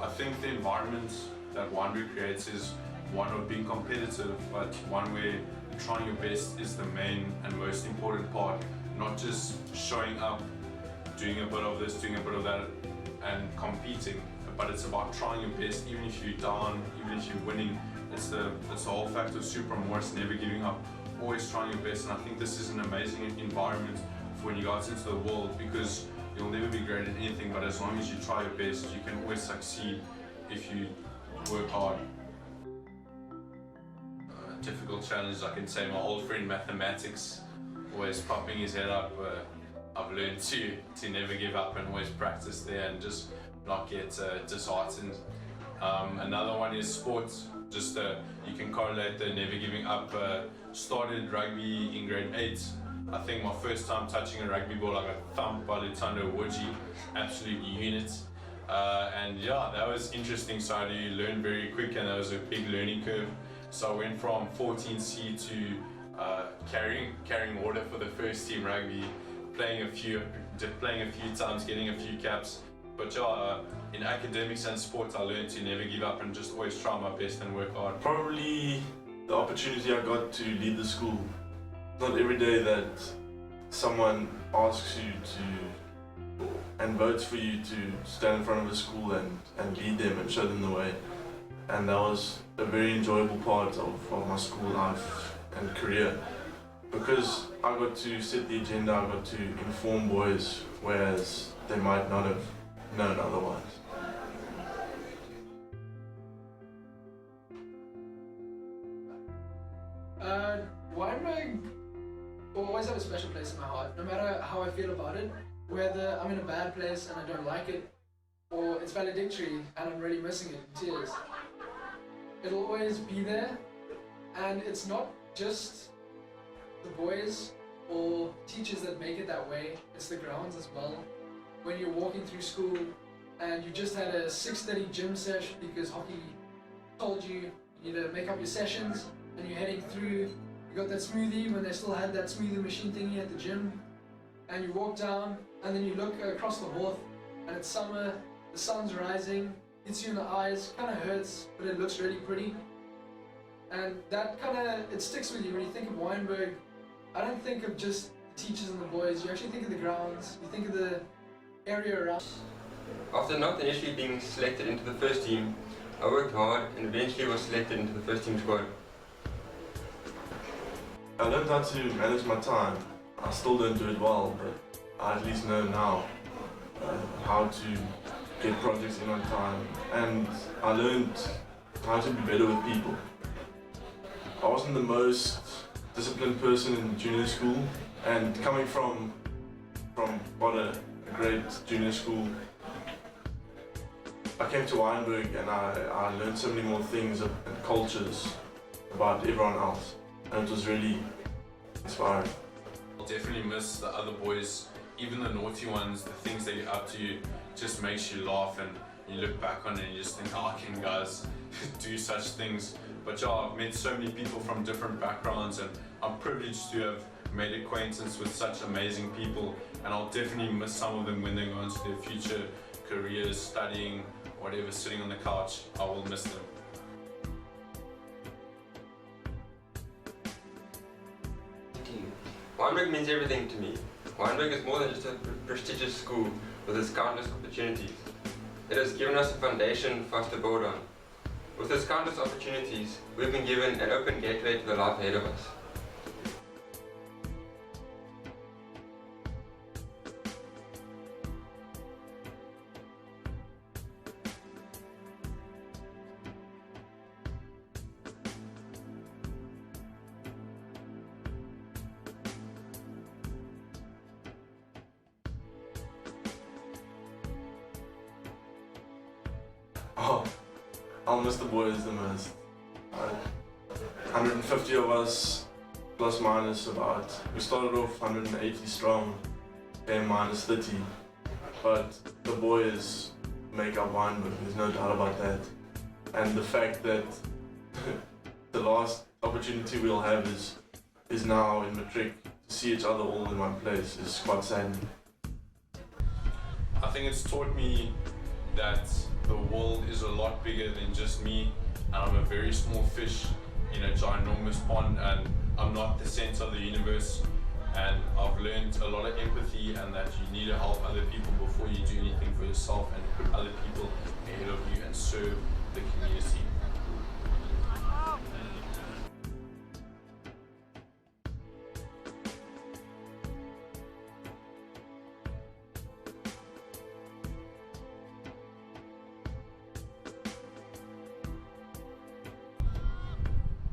I think the environment that Wynberg creates is one of being competitive, but one where trying your best is the main and most important part, not just showing up, doing a bit of this, doing a bit of that, and competing, but it's about trying your best, even if you're down, even if you're winning. It's the whole fact of super remorse, never giving up, always trying your best. And I think this is an amazing environment for when you go out into the world, because you'll never be great at anything, but as long as you try your best, you can always succeed if you work hard. Difficult challenges, I can say my old friend mathematics, always popping his head up. I've learned to never give up and always practice there and just not get disheartened. Another one is sports. Just you can correlate the never giving up. Started rugby in grade 8. I think my first time touching a rugby ball, I got thumped by Lutando Woodgie, absolute unit. And yeah, that was interesting. So I learned very quick, and that was a big learning curve. So I went from 14C to carrying water for the first team rugby, playing a few times, getting a few caps. But yeah, in academics and sports, I learned to never give up and just always try my best and work hard. Probably the opportunity I got to lead the school. Not every day that someone asks you to and votes for you to stand in front of a school and lead them and show them the way. And that was a very enjoyable part of my school life and career, because I got to set the agenda, I got to inform boys, whereas they might not have known otherwise. Wynberg will always have a special place in my heart, no matter how I feel about it, whether I'm in a bad place and I don't like it, or it's valedictory and I'm really missing it in tears. It'll always be there, and it's not just the boys or teachers that make it that way, it's the grounds as well. When you're walking through school and you just had a 6:30 gym session because hockey told you you need to make up your sessions, and you're heading through, you got that smoothie when they still had that smoothie machine thingy at the gym, and you walk down and then you look across the Horth and it's summer, the sun's rising, hits you in the eyes, kind of hurts, but it looks really pretty. And that kind of, it sticks with you when you think of Wynberg. I don't think of just the teachers and the boys, you actually think of the grounds, you think of the area around. After not initially being selected into the first team, I worked hard and eventually was selected into the first team squad. I learned how to manage my time. I still don't do it well, but I at least know now how to get projects in on time, and I learned how to be better with people. I wasn't the most disciplined person in junior school, and coming from what a great junior school, I came to Wynberg and I learned so many more things and cultures about everyone else, and it was really inspiring. I'll definitely miss the other boys, even the naughty ones. The things they get up to just makes you laugh, and you look back on it and you just think, how can guys do such things? But yeah, I've met so many people from different backgrounds, and I'm privileged to have made acquaintance with such amazing people, and I'll definitely miss some of them when they go into their future careers, studying, whatever, sitting on the couch. I will miss them. Wynberg means everything to me. Wynberg is more than just a prestigious school with its countless opportunities. It has given us a foundation for us to build on. With its countless opportunities, we've been given an open gateway to the life ahead of us. Oh, I'll miss the boys the most. 150 of us, plus minus about. We started off 180 strong, came minus 30. But the boys make up Wynberg, there's no doubt about that. And the fact that the last opportunity we'll have is now in Matric. To see each other all in one place is quite saddening. I think it's taught me that the world is a lot bigger than just me, and I'm a very small fish in a ginormous pond, and I'm not the center of the universe. And I've learned a lot of empathy, and that you need to help other people before you do anything for yourself, and put other people ahead of you and serve the community.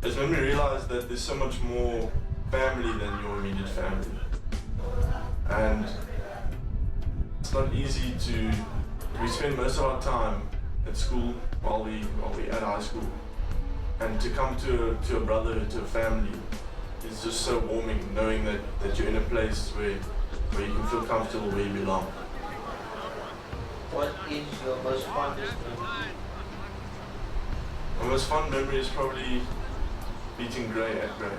It's made me realize that there's so much more family than your immediate family. And it's not easy to, we spend most of our time at school while we at high school. And to come to a brotherhood, to a family, is just so warming, knowing that you're in a place where you can feel comfortable, where you belong. What is your most fondest memory? My most fond memory is probably beating Grey at Grey.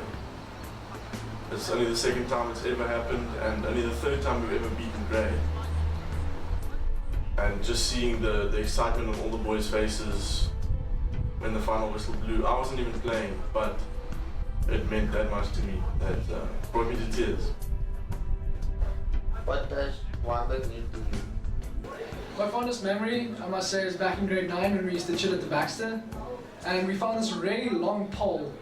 It's only the second time it's ever happened, and only the third time we've ever beaten Grey. And just seeing the excitement on all the boys' faces when the final whistle blew. I wasn't even playing, but it meant that much to me. That brought me to tears. What does Wynberg mean to you? My fondest memory, I must say, is back in grade 9 when we used to chill at the Baxter, and we found this really long pole.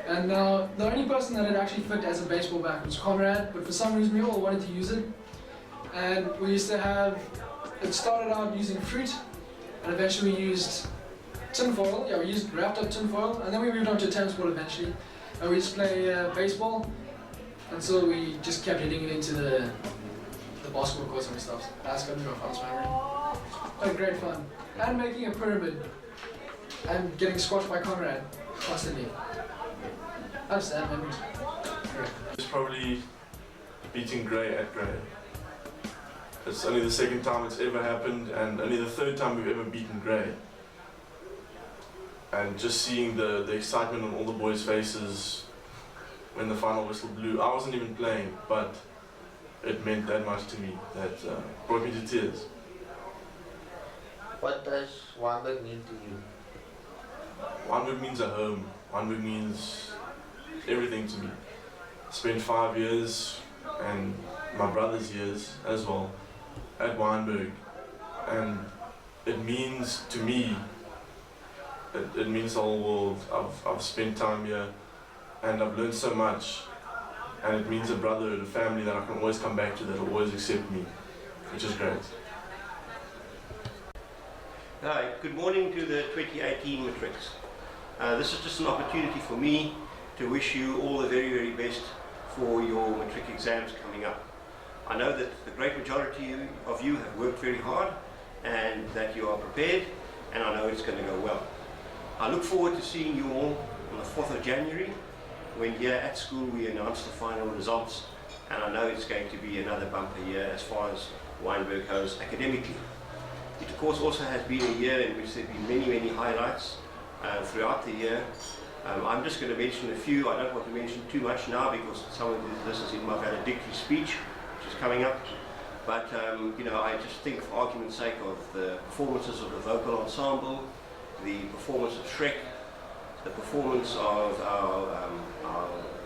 And now, the only person that had actually fit as a baseball bat was Conrad, but for some reason we all wanted to use it. And we used to have, it started out using fruit, and eventually we used tinfoil. Yeah, we used wrapped up tinfoil, and then we moved on to tennis ball eventually. And we just play baseball, and so we just kept hitting it into the basketball courts and stuff. That's gonna be my fondest memory. But great fun. And making a pyramid, and getting squashed by Conrad constantly. That's sad memories. It's probably beating Grey at Grey. It's only the second time it's ever happened, and only the third time we've ever beaten Grey. And just seeing the excitement on all the boys' faces when the final whistle blew. I wasn't even playing, but it meant that much to me. That brought me to tears. What does Wynberg mean to you? Wynberg means a home. Wynberg means everything to me. Spent 5 years, and my brother's years as well, at Wynberg. And it means to me, it means the whole world. I've spent time here, and I've learned so much. And it means a brotherhood, a family that I can always come back to, that will always accept me, which is great. Hi, good morning to the 2018 Matrics. This is just an opportunity for me to wish you all the very, very best for your Matric exams coming up. I know that the great majority of you have worked very hard and that you are prepared, and I know it's going to go well. I look forward to seeing you all on the 4th of January, when here at school we announce the final results, and I know it's going to be another bumper year as far as Wynberg goes academically. It of course also has been a year in which there have been many, many highlights throughout the year. I'm just going to mention a few. I don't want to mention too much now because some of this is in my valedictory speech, which is coming up. But you know, I just think, for argument's sake, of the performances of the vocal ensemble, the performance of Shrek, the performance of our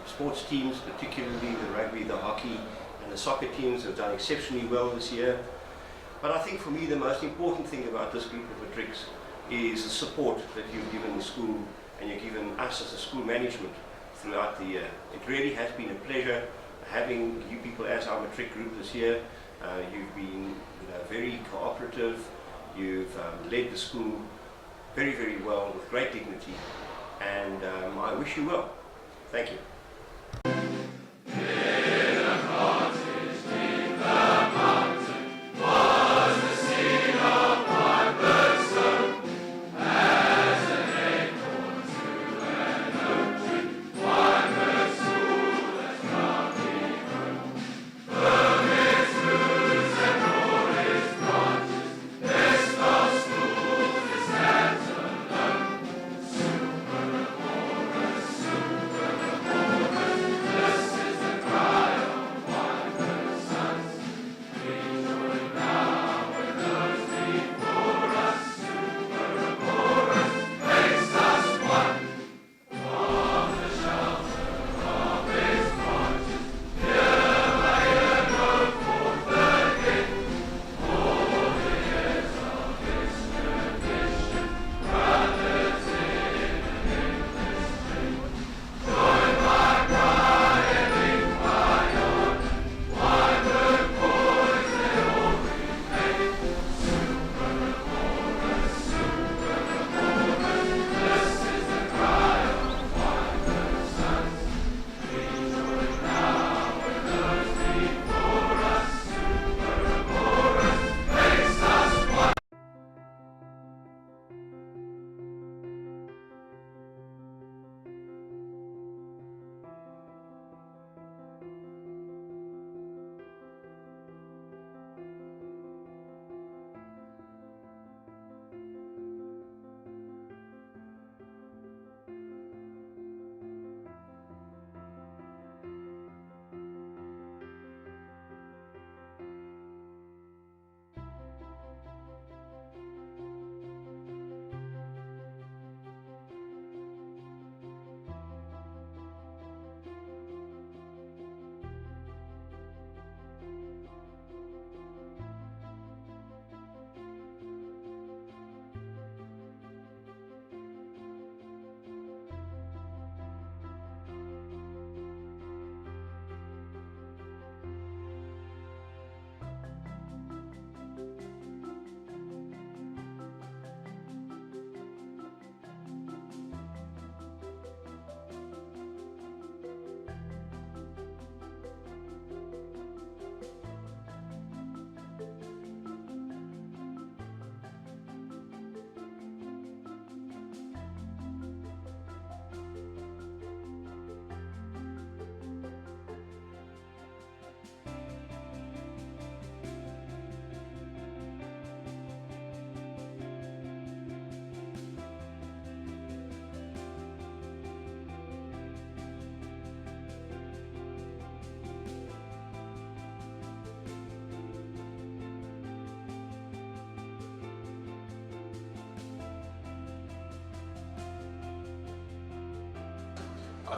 sports teams, particularly the rugby, the hockey, and the soccer teams have done exceptionally well this year. But I think for me the most important thing about this group of Matrics is the support that you've given the school and you've given us as a school management throughout the year. It really has been a pleasure having you people as our Matric group this year. You've been very cooperative, you've led the school very, very well with great dignity, and I wish you well. Thank you.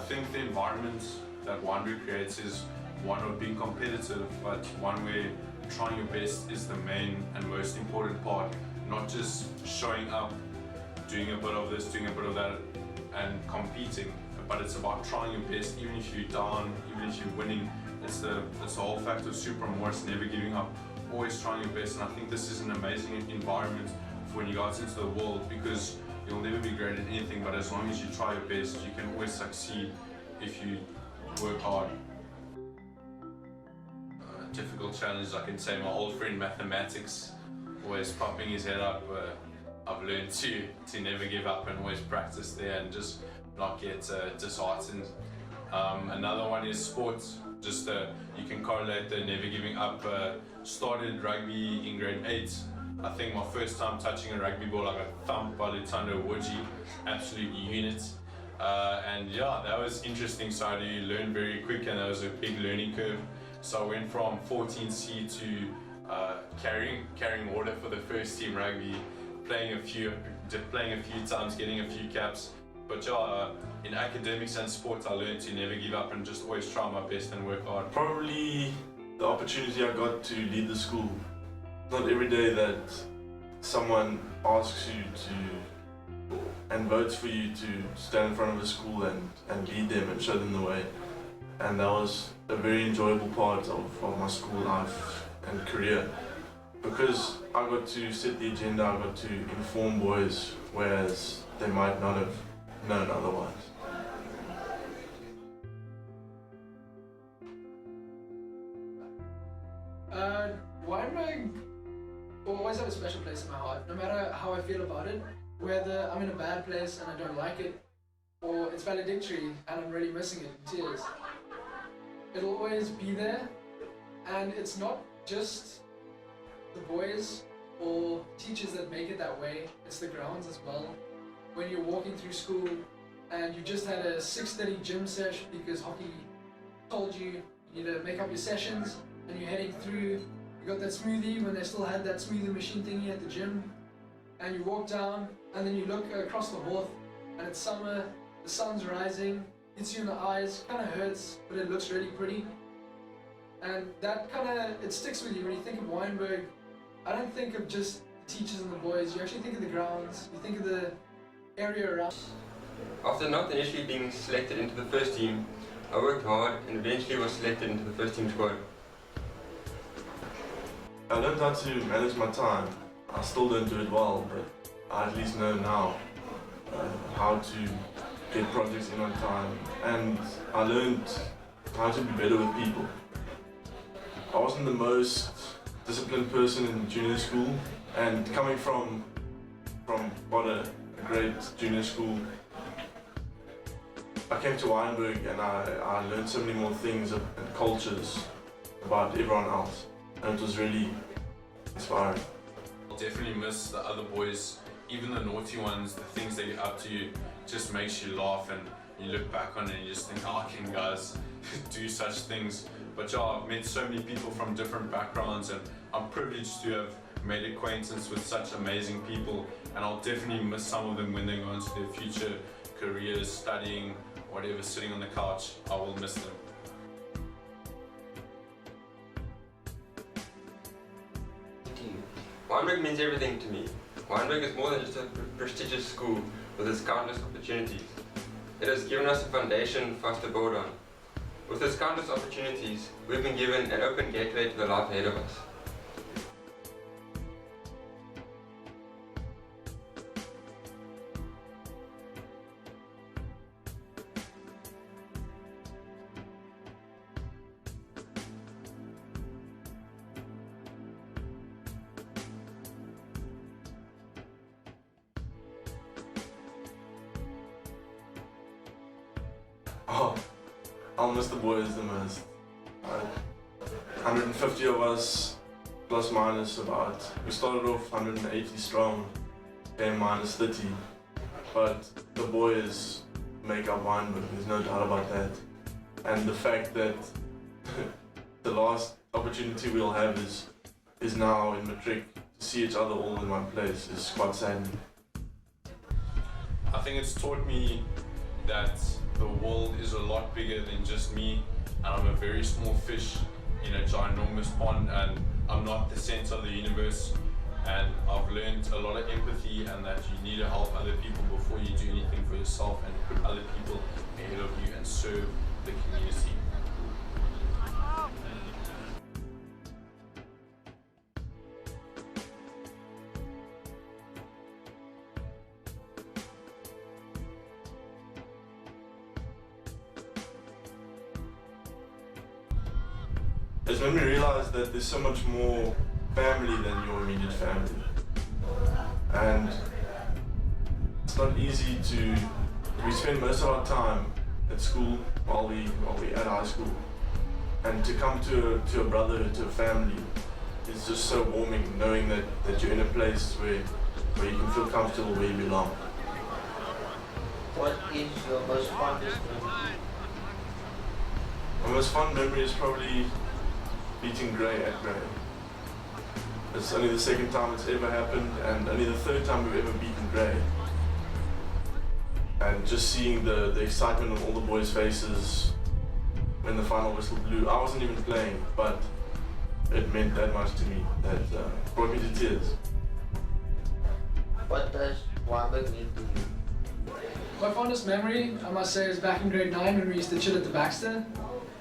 think the environment that Wynberg creates is one of being competitive, but one where trying your best is the main and most important part, not just showing up, doing a bit of this, doing a bit of that, and competing, but it's about trying your best, even if you're down, even if you're winning. It's the whole fact of super remorse, never giving up, always trying your best. And I think this is an amazing environment for when you go out into the world, because you'll never be great at anything, but as long as you try your best, you can always succeed if you work hard. Difficult challenges, I can say my old friend mathematics, always pumping his head up. I've learned to never give up and always practice there and just not get disheartened. Another one is sports. Just you can correlate the never giving up. Started rugby in grade 8. I think my first time touching a rugby ball, I got thumped by Lutando Woodji, absolute unit. And yeah, that was interesting. So I learned very quick, and that was a big learning curve. So I went from 14C to carrying water for the first team rugby, playing a few times, getting a few caps. But yeah, in academics and sports, I learned to never give up and just always try my best and work hard. Probably the opportunity I got to lead the school. Not every day that someone asks you to and votes for you to stand in front of the school and lead them and show them the way. And that was a very enjoyable part of my school life and career. Because I got to set the agenda, I got to inform boys, whereas they might not have known otherwise. Wynberg will always have a special place in my heart, no matter how I feel about it, whether I'm in a bad place and I don't like it, or it's valedictory and I'm really missing it in tears. It'll always be there, and it's not just the boys or teachers that make it that way, it's the grounds as well. When you're walking through school and you just had a 6:30 gym session because hockey told you you need to make up your sessions, and you're heading through, you got that smoothie when they still had that smoothie machine thingy at the gym, and you walk down and then you look across the Horth and it's summer, the sun's rising, hits you in the eyes, kind of hurts, but it looks really pretty. And that it sticks with you when you think of Wynberg. I don't think of just the teachers and the boys, you actually think of the grounds, you think of the area around. After not initially being selected into the first team, I worked hard and eventually was selected into the first team squad. I learned how to manage my time. I still don't do it well, but I at least know now how to get projects in on time, and I learned how to be better with people. I wasn't the most disciplined person in junior school, and coming from what a great junior school, I came to Wynberg and I learned so many more things and cultures about everyone else, and it was really inspiring. I'll definitely miss the other boys, even the naughty ones, the things they get up to you just makes you laugh, and you look back on it and you just think, how can guys do such things? But yeah, I've met so many people from different backgrounds, and I'm privileged to have made acquaintance with such amazing people, and I'll definitely miss some of them when they go into their future careers, studying, whatever, sitting on the couch. I will miss them. Wynberg means everything to me. Wynberg is more than just a prestigious school with its countless opportunities. It has given us a foundation for us to build on. With its countless opportunities, we've been given an open gateway to the life ahead of us. Oh, I'll miss the boys the most. 150 of us, plus minus about. We started off 180 strong, came minus 30. But the boys make up Wynberg, there's no doubt about that. And the fact that the last opportunity we'll have is now in Matric. To see each other all in one place is quite saddening. I think it's taught me that the world is a lot bigger than just me, and I'm a very small fish in a ginormous pond, and I'm not the center of the universe. And I've learned a lot of empathy, and that you need to help other people before you do anything for yourself, and put other people ahead of you and serve the community. It's made me realize that there's so much more family than your immediate family. And it's not easy to, we spend most of our time at school while we at high school. And to come to a brotherhood, to a family, is just so warming, knowing that you're in a place where you can feel comfortable, where you belong. What is your most fondest memory? My most fond memory is probably beating Grey at Grey. It's only the second time it's ever happened, and only the third time we've ever beaten Grey. And just seeing the excitement on all the boys' faces when the final whistle blew. I wasn't even playing, but it meant that much to me, that brought me to tears. What does Wynberg mean to you? My fondest memory, I must say, is back in grade 9 when we used to chill at the Baxter,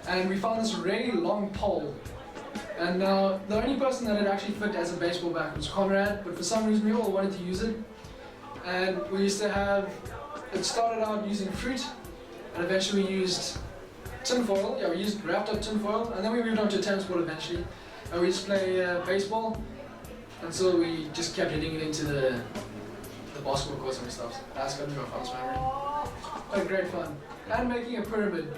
and we found this really long pole. And now the only person that it actually fit as a baseball bat was Conrad, but for some reason we all wanted to use it. And we used to have, it started out using fruit, and eventually we used tinfoil. Yeah, we used wrapped up tinfoil, and then we moved on to tennis ball eventually. And we just play baseball until we just kept hitting it into the basketball courts and stuff. That's got to be my fondest memory. But great fun. And making a pyramid.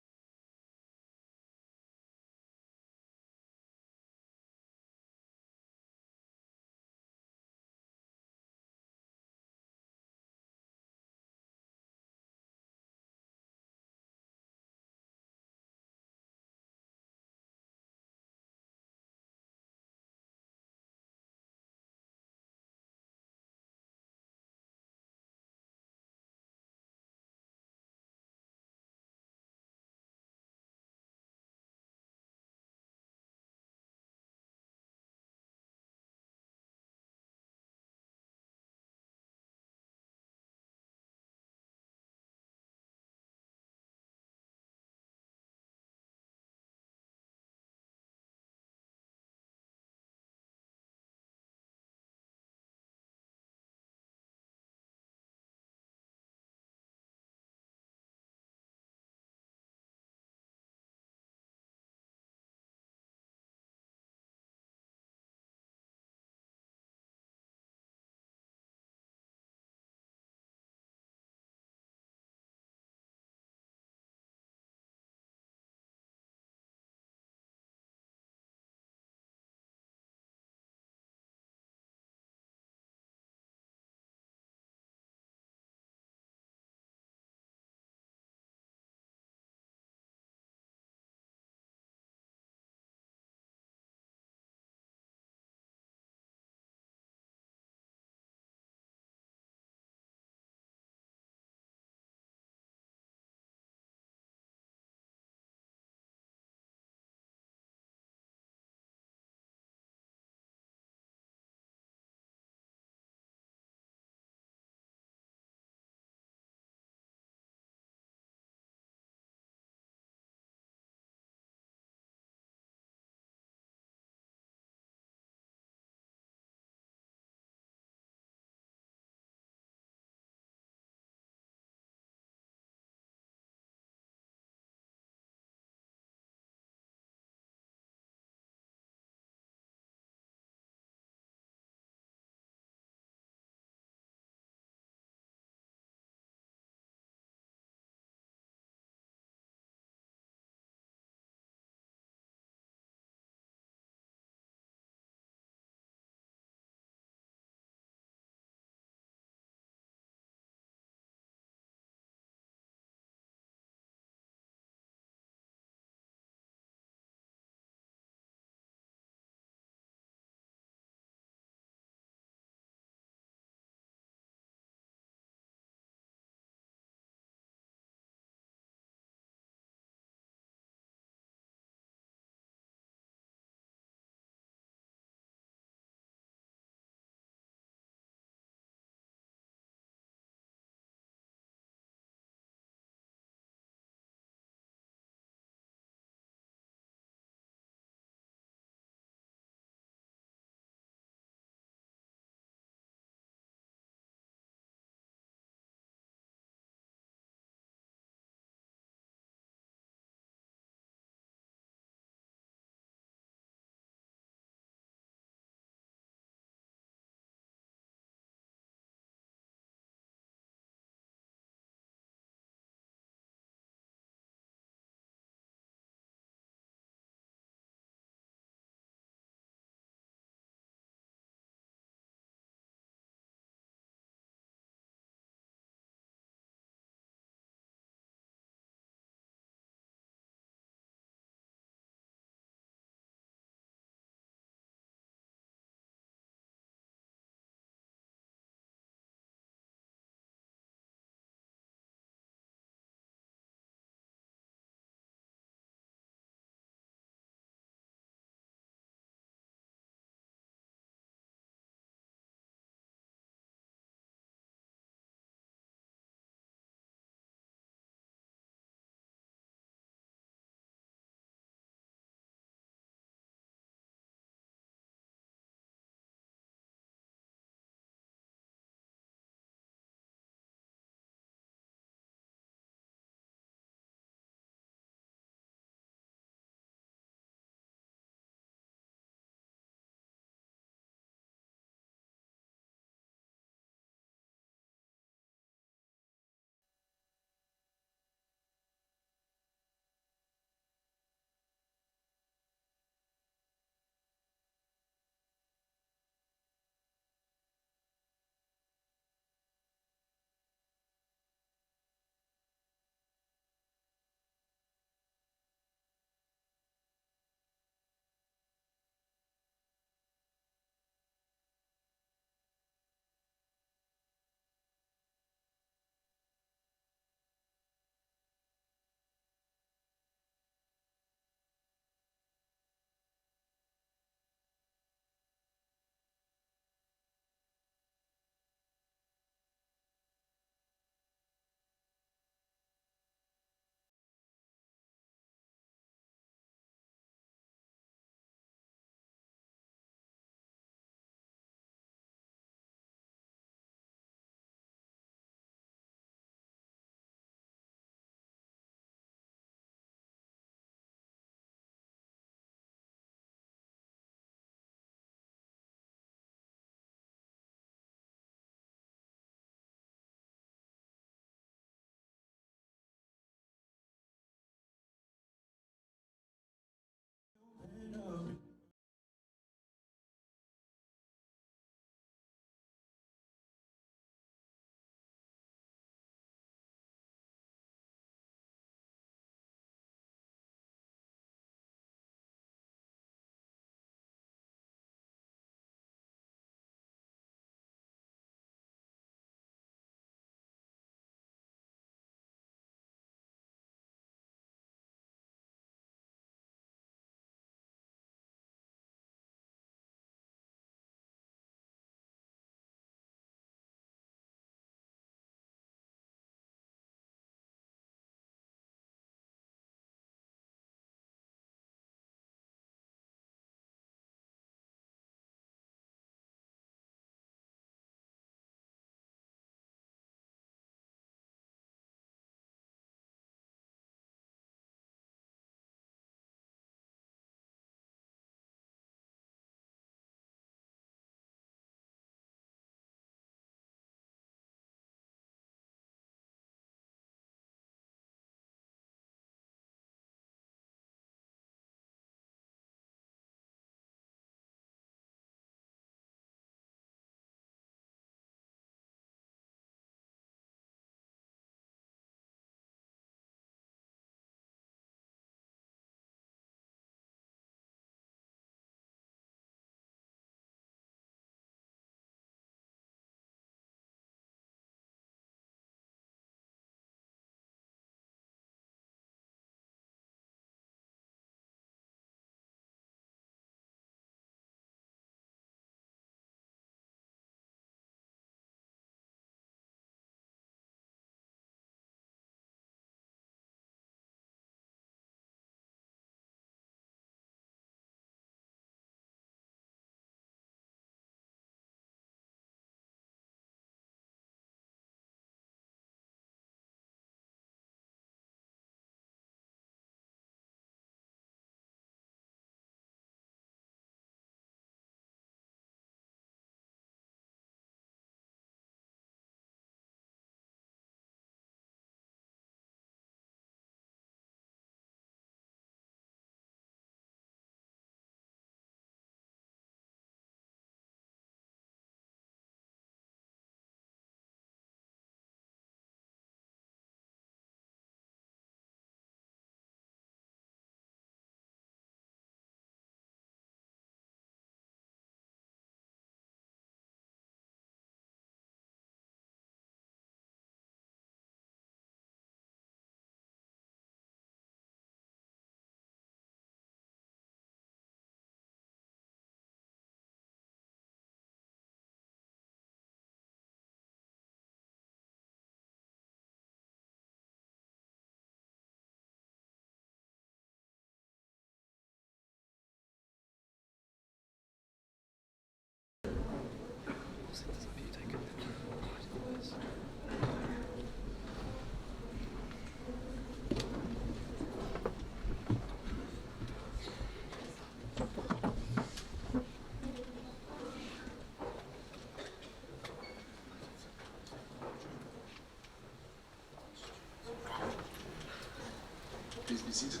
Please be seated.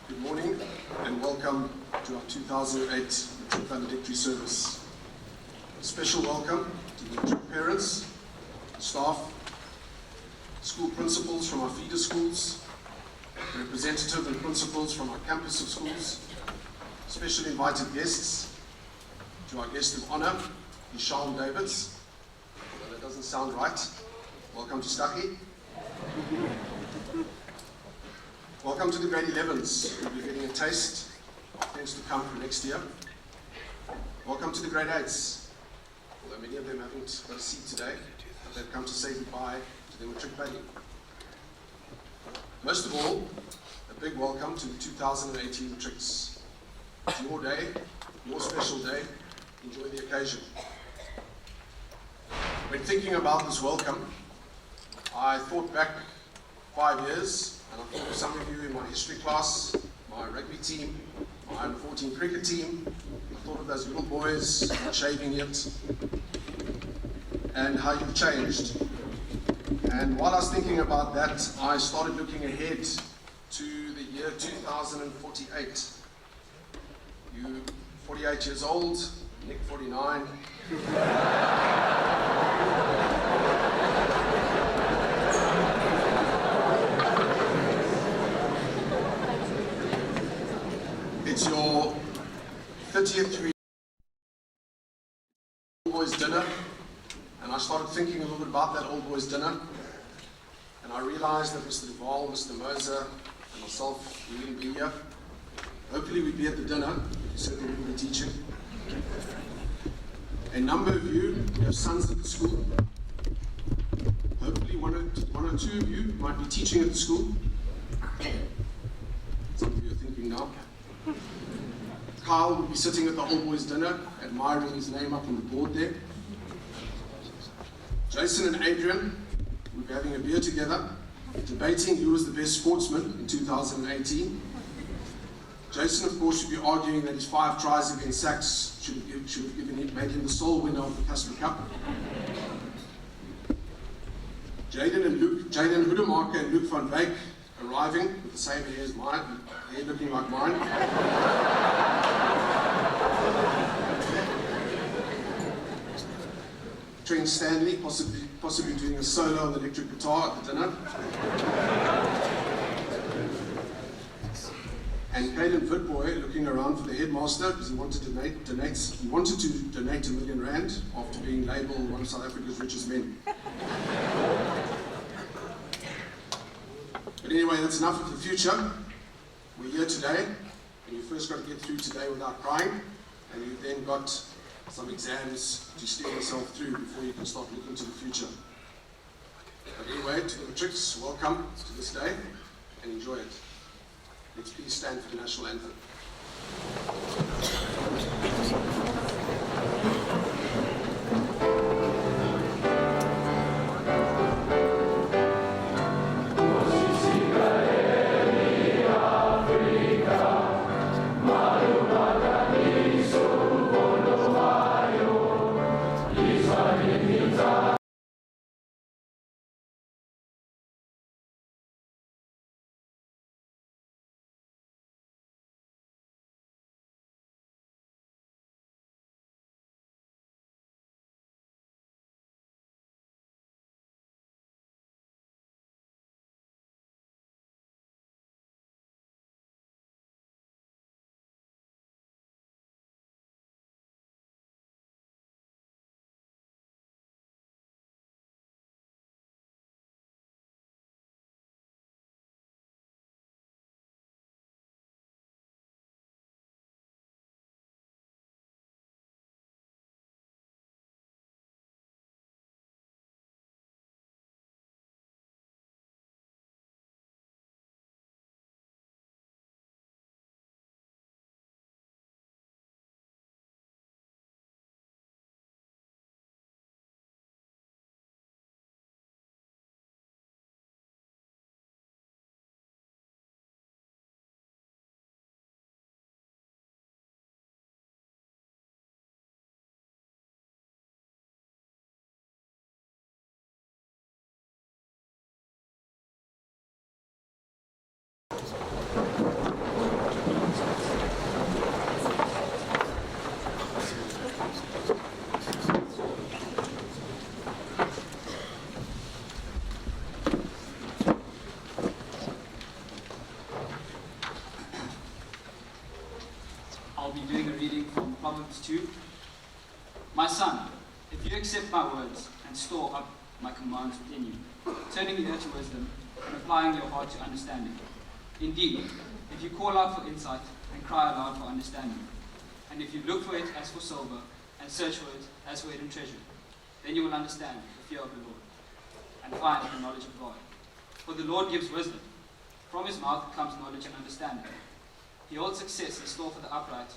Good morning and welcome to our 2008 Matric Valedictory service. A special welcome to the Matric parents, staff, school principals from our feeder schools, representatives and principals from our campus of schools, special invited guests, to our guest of honor, Isham Davids. Although that doesn't sound right. Welcome to Staki. Welcome to the grade 11s. You'll be getting a taste of things to come for next year. Welcome to the grade 8s. Although many of them haven't got a seat today, but they've come to say goodbye to their Matric buddy. Most of all, a big welcome to the 2018 Matrics. It's your day, your special day. Enjoy the occasion. When thinking about this welcome, I thought back 5 years, and I thought of some of you in my history class, my rugby team, my under 14 cricket team. I thought of those little boys not shaving yet, and how you've changed. And while I was thinking about that, I started looking ahead to the year 2048. You 48 years old, Nick 49. It's your 30th old boys dinner, and I started thinking a little bit about that old boys dinner, and I realized that Mr. Duval, Mr. Moser, and myself, we wouldn't be here. Hopefully we'd be at the dinner, but you certainly wouldn't be teaching. A number of you have sons at the school. Hopefully one or two of you might be teaching at the school. Some of you are thinking now. Kyle will be sitting at the old boys dinner, admiring his name up on the board there. Jason and Adrian will be having a beer together, debating who was the best sportsman in 2018. Jason, of course, should be arguing that his 5 tries against Sachs should have made him the sole winner of the Casper Cup. Jaden Hudemarker and Luke van Wyk arriving with the same hair as mine, hair looking like mine. Trent Stanley possibly doing a solo on the electric guitar at the dinner. And Caden Vitboy looking around for the headmaster because he wanted to donate R1 million after being labelled one of South Africa's richest men. But anyway, that's enough of the future. We're here today, and you first got to get through today without crying, and you've then got some exams to steer yourself through before you can start looking to the future. But anyway, to the Matrics, welcome to this day, and enjoy it. Let's please stand for the national anthem. If you accept my words and store up my commands within you, turning your ear to wisdom and applying your heart to understanding. Indeed, if you call out for insight and cry aloud for understanding, and if you look for it as for silver and search for it as for hidden treasure, then you will understand the fear of the Lord and find the knowledge of God. For the Lord gives wisdom. From his mouth comes knowledge and understanding. He holds success in store for the upright.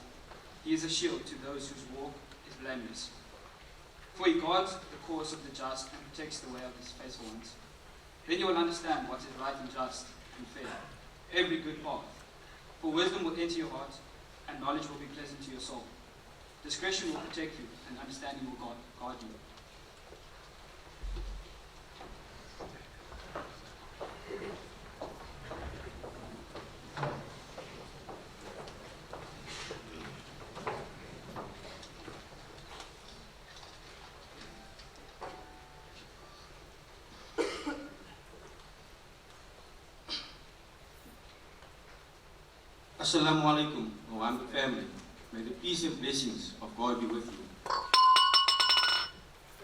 He is a shield to those whose walk is blameless. For he guards the course of the just and protects the way of his faithful ones. Then you will understand what is right and just and fair, every good path. For wisdom will enter your heart, and knowledge will be pleasant to your soul. Discretion will protect you, and understanding will guard you. Assalamu alaikum, O Wynberg family. May the peace and blessings of God be with you.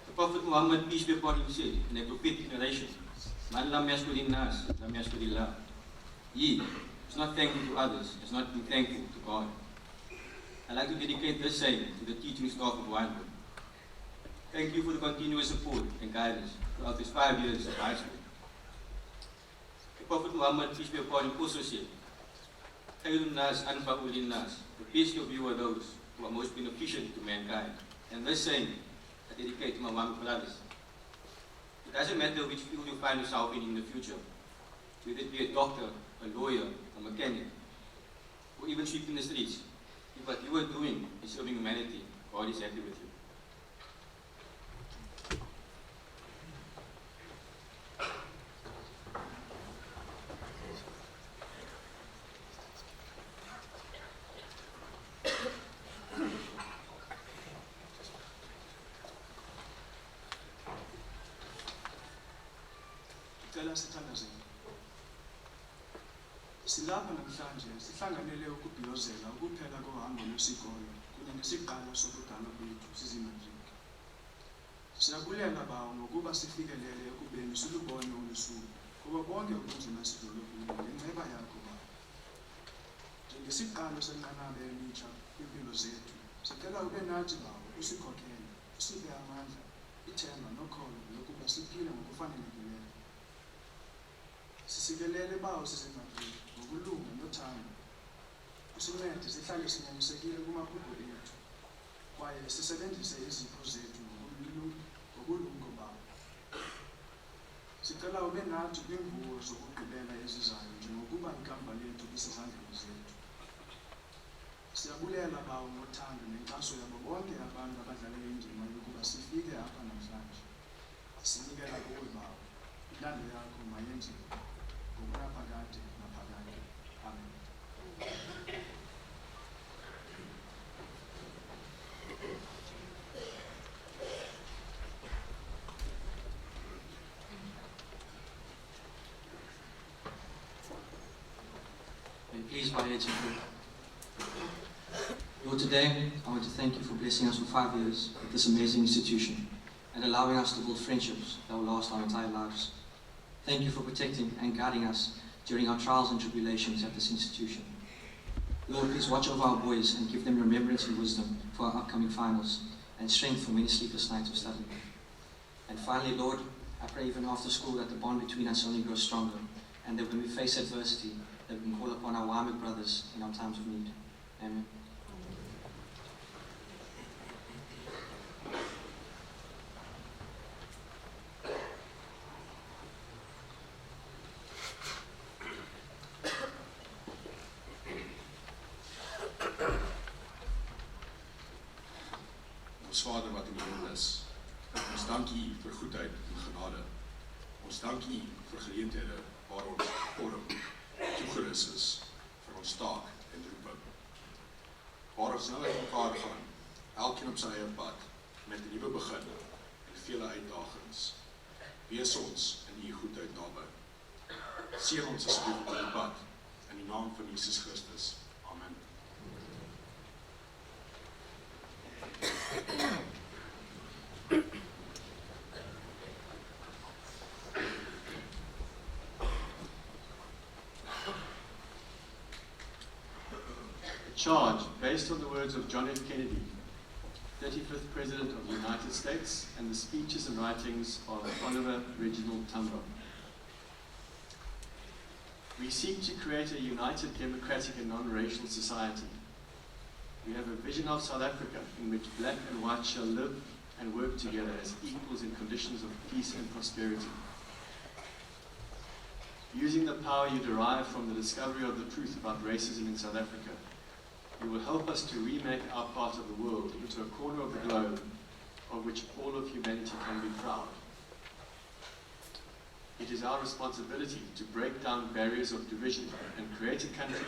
The Prophet Muhammad, peace be upon him, said in a prophetic narration, Man lam yashkurin nas, lam yashkurillah. He who is not thankful to others has not been thankful to God. I'd like to dedicate this saying to the teaching staff of Wynberg. Thank you for the continuous support and guidance throughout these 5 years of high school. The Prophet Muhammad, peace be upon him, also said, the best of you are those who are most beneficent to mankind. And this saying, I dedicate to my Wynberg brothers. It doesn't matter which field you find yourself in the future, whether it be a doctor, a lawyer, a mechanic, or even sweeping the streets. If what you are doing is serving humanity, God is happy with you. Silapha namhlanje sihlanganele ukubhiyozela ukuphela kohambo lwesikolo kunye nesiqalo sobudala bethu sizimatriki. Siyabulela bawo ngokuba sifikelele ekubeni silubone ulusuku kuba bonke ubunzima sidolobhile ngenceba yakho bawo. Njengesiqalo senqanaba elitsha kwimpilo zethu, sicela ube nathi bawo usikhokele, usiphe amandla, ithemba nokholo lokuba siphile ngokufanelekileyo. Sisikelele bawo sizimatriki ngokulunga nothando. Usincede sihlale sinyanisekile kumaphupho ethu kwaye sisebenzise izipho zethu ngobulumko bawo. Sicela ube nathi kwiimvuwo zokugqibela ezizayo njengokuba ikamva lethu lisezandleni zethu. Siyabulela bawo ngothando nenkxaso yabo bonke abantu abadlale indima yokuba sifike apha namhlanje. Sinikela kuwe bawo, intando yakho mayenziwe ngokunaphakade naphakade. Amen. Please bow your heads in prayer. Lord, today I want to thank you for blessing us for 5 years at this amazing institution and allowing us to build friendships that will last our entire lives. Thank you for protecting and guiding us during our trials and tribulations at this institution. Lord, please watch over our boys and give them remembrance and wisdom for our upcoming finals and strength for many sleepless nights of study. And finally, Lord, I pray even after school that the bond between us only grows stronger and that when we face adversity, that we can call upon our Wynberg brothers in our times of need. Amen. Ons Vader wat in die hemel is, ons dank U vir goedheid en genade. Ons dank U vir geleenthede waar ons toegerus is vir ons taak en roeping. Waar ons nou uit mekaar gaan, elkeen op sy eie pad, met 'n nuwe begin en vele uitdagings. Wees ons in U goedheid naby. Seën ons asseblief op die pad, in die naam van Jesus Christus. Amen. Thank you. charge based on the words of John F. Kennedy, 35th President of the United States, and the speeches and writings of Oliver Reginald Tambo. We seek to create a united, democratic and non-racial society. We have a vision of South Africa in which black and white shall live and work together as equals in conditions of peace and prosperity. Using the power you derive from the discovery of the truth about racism in South Africa, you will help us to remake our part of the world into a corner of the globe of which all of humanity can be proud. It is our responsibility to break down barriers of division and create a country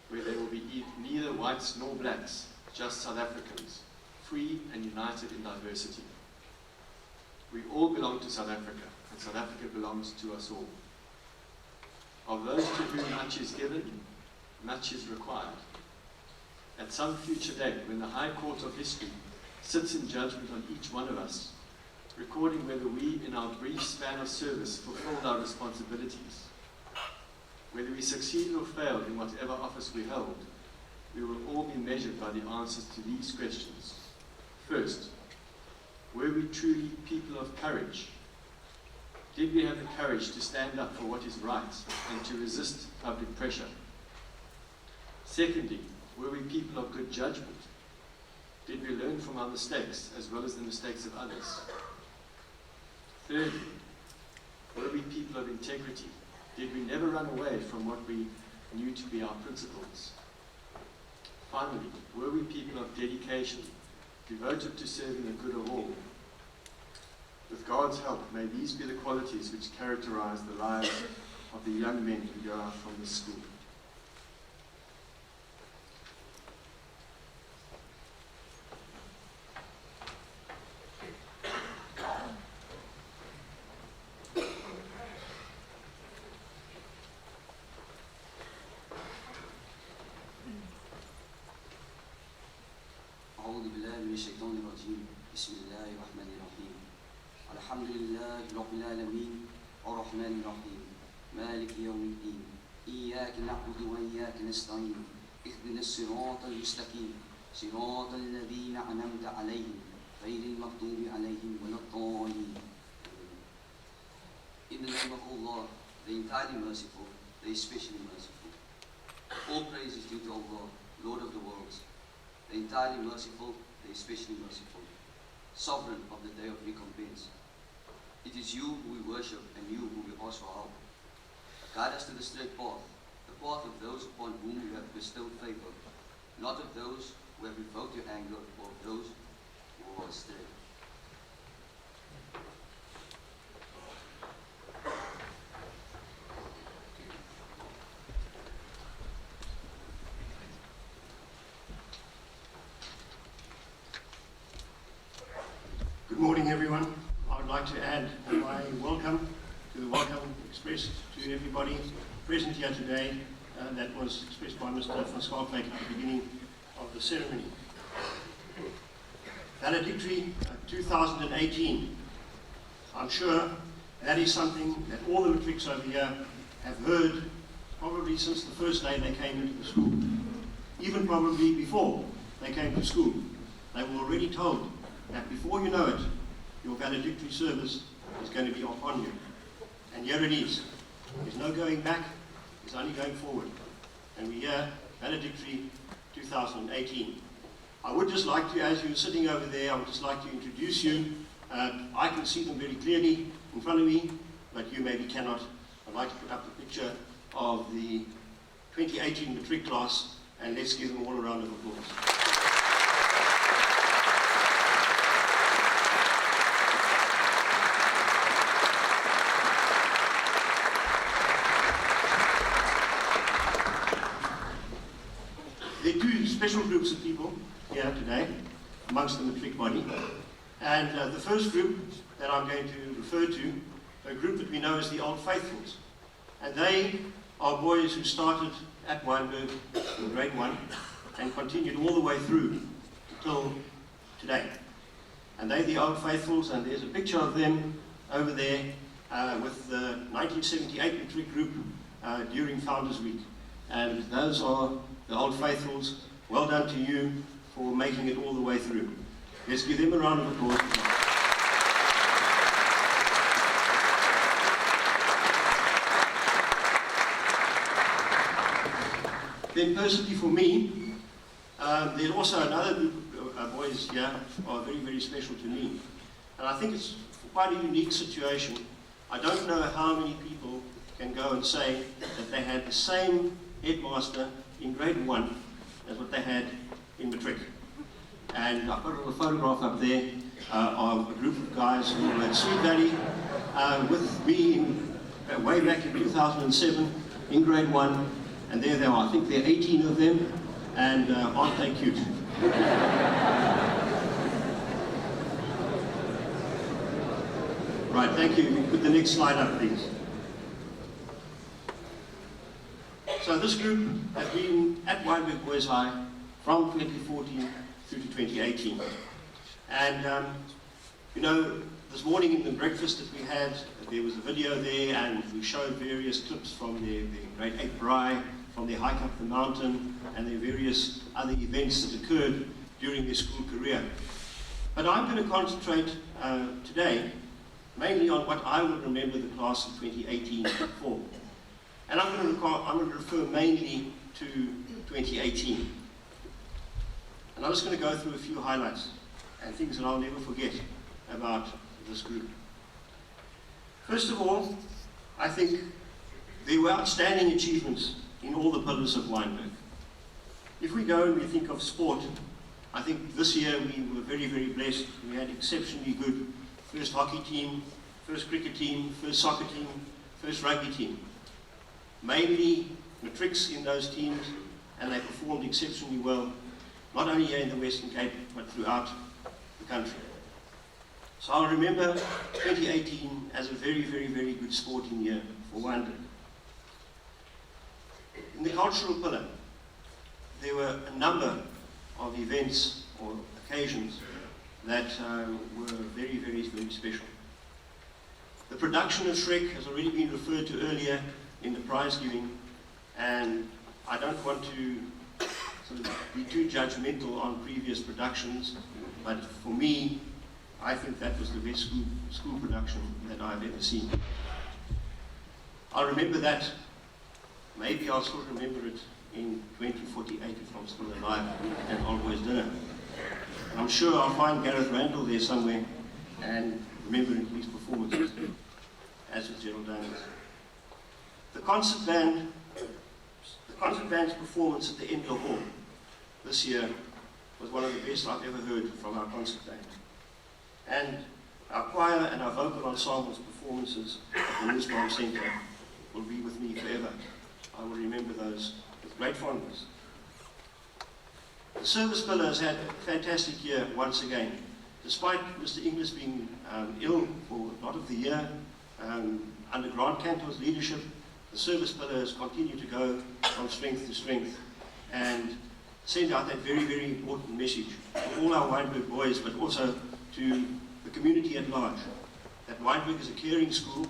where there will be neither whites nor blacks, just South Africans, free and united in diversity. We all belong to South Africa, and South Africa belongs to us all. Of those to whom much is given, much is required. At some future date, when the High Court of History sits in judgment on each one of us, recording whether we, in our brief span of service, fulfilled our responsibilities, whether we succeeded or failed in whatever office we held, we will all be measured by the answers to these questions. First, were we truly people of courage? Did we have the courage to stand up for what is right and to resist public pressure? Secondly, were we people of good judgment? Did we learn from our mistakes as well as the mistakes of others? Thirdly, were we people of integrity? Did we never run away from what we knew to be our principles? Finally, were we people of dedication, devoted to serving the good of all? With God's help, may these be the qualities which characterize the lives of the young men who go out from this school. أعوذ بالله من الشيطان الرجيم بسم الله الرحمن الرحيم الحمد لله رب العالمين الرحمن الرحيم مالك يوم الدين إياك نعبد وإياك نستعين اهدنا الصراط المستقيم صراط الذين أنعمت عليهم غير المغضوب عليهم ولا الضالين. In the name of Allah, the entirely merciful, the especially merciful. All praise is due to Allah, Lord of the worlds, the entirely merciful, the especially merciful, sovereign of the day of recompense. It is you who we worship and you who we ask for help. Guide us to the straight path, the path of those upon whom you have bestowed favor, not of those who have evoked your anger or of those who are astray. Good morning, everyone. I would like to add my welcome to the welcome expressed to everybody present here today that was expressed by Mr. van Schalkwyk at the beginning of the ceremony. Valedictory 2018. I'm sure that is something that all the matrics over here have heard probably since the first day they came into the school. Even probably before they came to school. They were already told that before you know it, your valedictory service is going to be upon you. And here it is. There's no going back, there's only going forward. And we're here, valedictory 2018. I would just like to, as you're sitting over there, I would just like to introduce you. I can see them very clearly in front of me, but you maybe cannot. I'd like to put up the picture of the 2018 matric class, and let's give them all a round of applause. There are two special groups of people here today amongst the matric body. And the first group that I'm going to refer to, a group that we know as the Old Faithfuls. And they are boys who started at Wynberg in grade 1 and continued all the way through until today. And they're the Old Faithfuls, and there's a picture of them over there with the 1978 matric group during Founders Week. And those are the Old Faithfuls Well done to you for making it all the way through. Let's give them a round of applause. Then personally for me, there's also another group of boys here who are very, very special to me. And I think it's quite a unique situation. I don't know how many people can go and say that they had the same headmaster in grade 1 as what they had in Matric. And I've got a little photograph up there of a group of guys who were at Sweet Valley with me way back in 2007 in grade 1. And there they are. I think there are 18 of them, and aren't they cute? Right, thank you. Put the next slide up, please. So this group has been at Wynberg Boys High from 2014 through to 2018. And, you know, this morning in the breakfast that we had, there was a video there, and we showed various clips from their grade 8 braai, from their hike up the mountain, and their various other events that occurred during their school career. But I'm going to concentrate today mainly on what I will remember the class of 2018 for. And I'm going to refer mainly to 2018. And I'm just going to go through a few highlights and things that I'll never forget about this group. First of all, I think there were outstanding achievements in all the pillars of Wynberg. If we go and we think of sport, I think this year we were very, very blessed. We had exceptionally good first hockey team, first cricket team, first soccer team, first rugby team. Mainly Matrics in those teams, and they performed exceptionally well, not only here in the Western Cape, but throughout the country. So I'll remember 2018 as a very, very, very good sporting year for Wynberg. In the cultural pillar, there were a number of events or occasions that were very, very, very special. The production of Shrek has already been referred to earlier in the prize giving, and I don't want to sort of be too judgmental on previous productions, but for me, I think that was the best school production that I've ever seen. I remember that. Maybe I'll still remember it in 2048 if I'm still alive at Old Boys Dinner. And I'm sure I'll find Gareth Randall there somewhere and remembering his performances, as with Gerald Daniels. The concert band's performance at the end of the hall this year was one of the best I've ever heard from our concert band. And our choir and our vocal ensembles performances at the Newsbomb Centre will be with me forever. I will remember those with great fondness. The service pillar has had a fantastic year once again. Despite Mr. Inglis being ill for a lot of the year, under Grant Cantor's leadership, the service pillar has continued to go from strength to strength and send out that very, very important message to all our Wynberg boys, but also to the community at large, that Wynberg is a caring school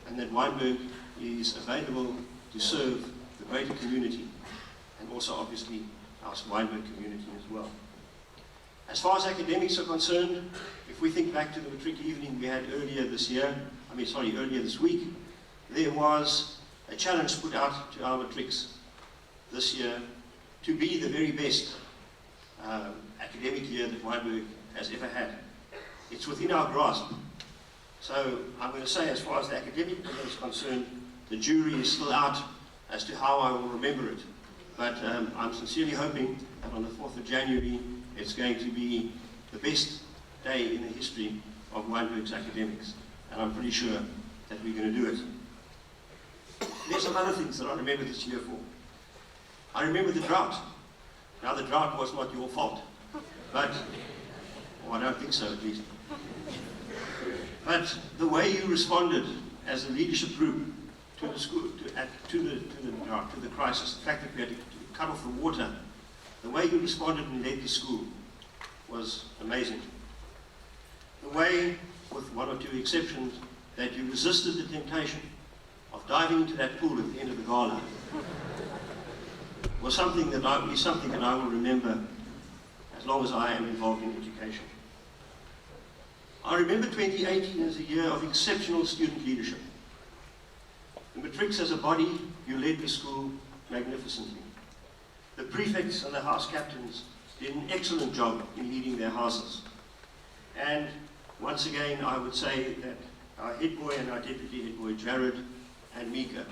and that Wynberg is available to serve the greater community and also obviously our Wynberg community as well. As far as academics are concerned, if we think back to the Matric evening we had earlier this week, there was a challenge put out to our Matrics this year to be the very best academic year that Wynberg has ever had. It's within our grasp. So I'm going to say, as far as the academic pillar is concerned, the jury is still out as to how I will remember it. But I'm sincerely hoping that on the 4th of January, it's going to be the best day in the history of Wynberg's academics. And I'm pretty sure that we're going to do it. There's some other things that I remember this year for. I remember the drought. Now, the drought was not your fault, but, well, I don't think so at least. But the way you responded as a leadership group to the school, to the drought, to the crisis, the fact that we had to cut off the water, the way you responded and led the school was amazing. The way, with one or two exceptions, that you resisted the temptation of diving into that pool at the end of the gala is something that I will remember as long as I am involved in education. I remember 2018 as a year of exceptional student leadership. The Matrics as a body, you led the school magnificently. The prefects and the house captains did an excellent job in leading their houses. And once again, I would say that our head boy and our deputy head boy, Jared and Mika,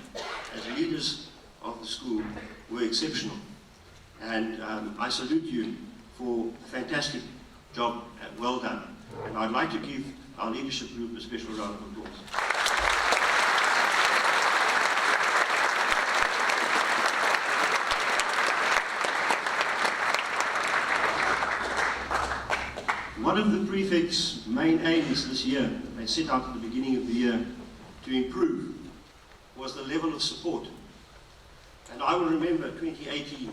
as leaders of the school, were exceptional. And I salute you for a fantastic job and well done. And I'd like to give our leadership group a special round of applause. One of the prefects' main aims this year, they set out at the beginning of the year to improve, was the level of support. And I will remember 2018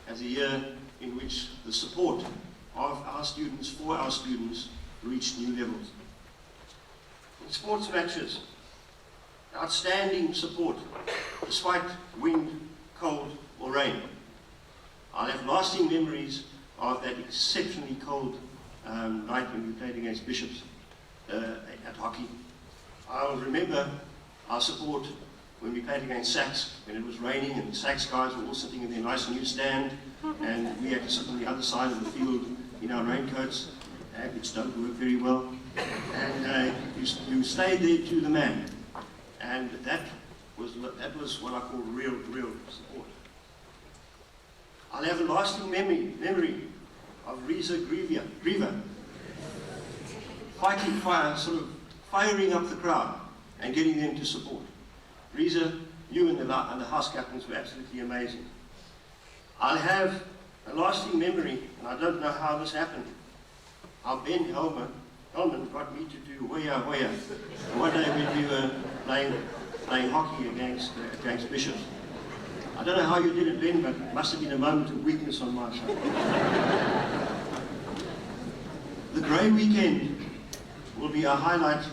as a year in which the support of our students, for our students, reached new levels. In sports matches, outstanding support, despite wind, cold, or rain. I'll have lasting memories of that exceptionally cold night when we played against Bishops at hockey. I'll remember our support when we played against Sachs, when it was raining and the Sachs guys were all sitting in their nice new stand, and we had to sit on the other side of the field in our raincoats, which don't work very well. And you stayed there to the man, and that was what I call real support. I'll have a lasting memory of Reza Griever fighting fire, sort of firing up the crowd and getting them to support. Reza, you and the house captains were absolutely amazing. I'll have a lasting memory, and I don't know how this happened, how Ben Hellman got me to do Hoya Hoya. One day when we were playing hockey against Bishops. I don't know how you did it, Ben, but it must have been a moment of weakness on my side. The Grey Weekend will be a highlight,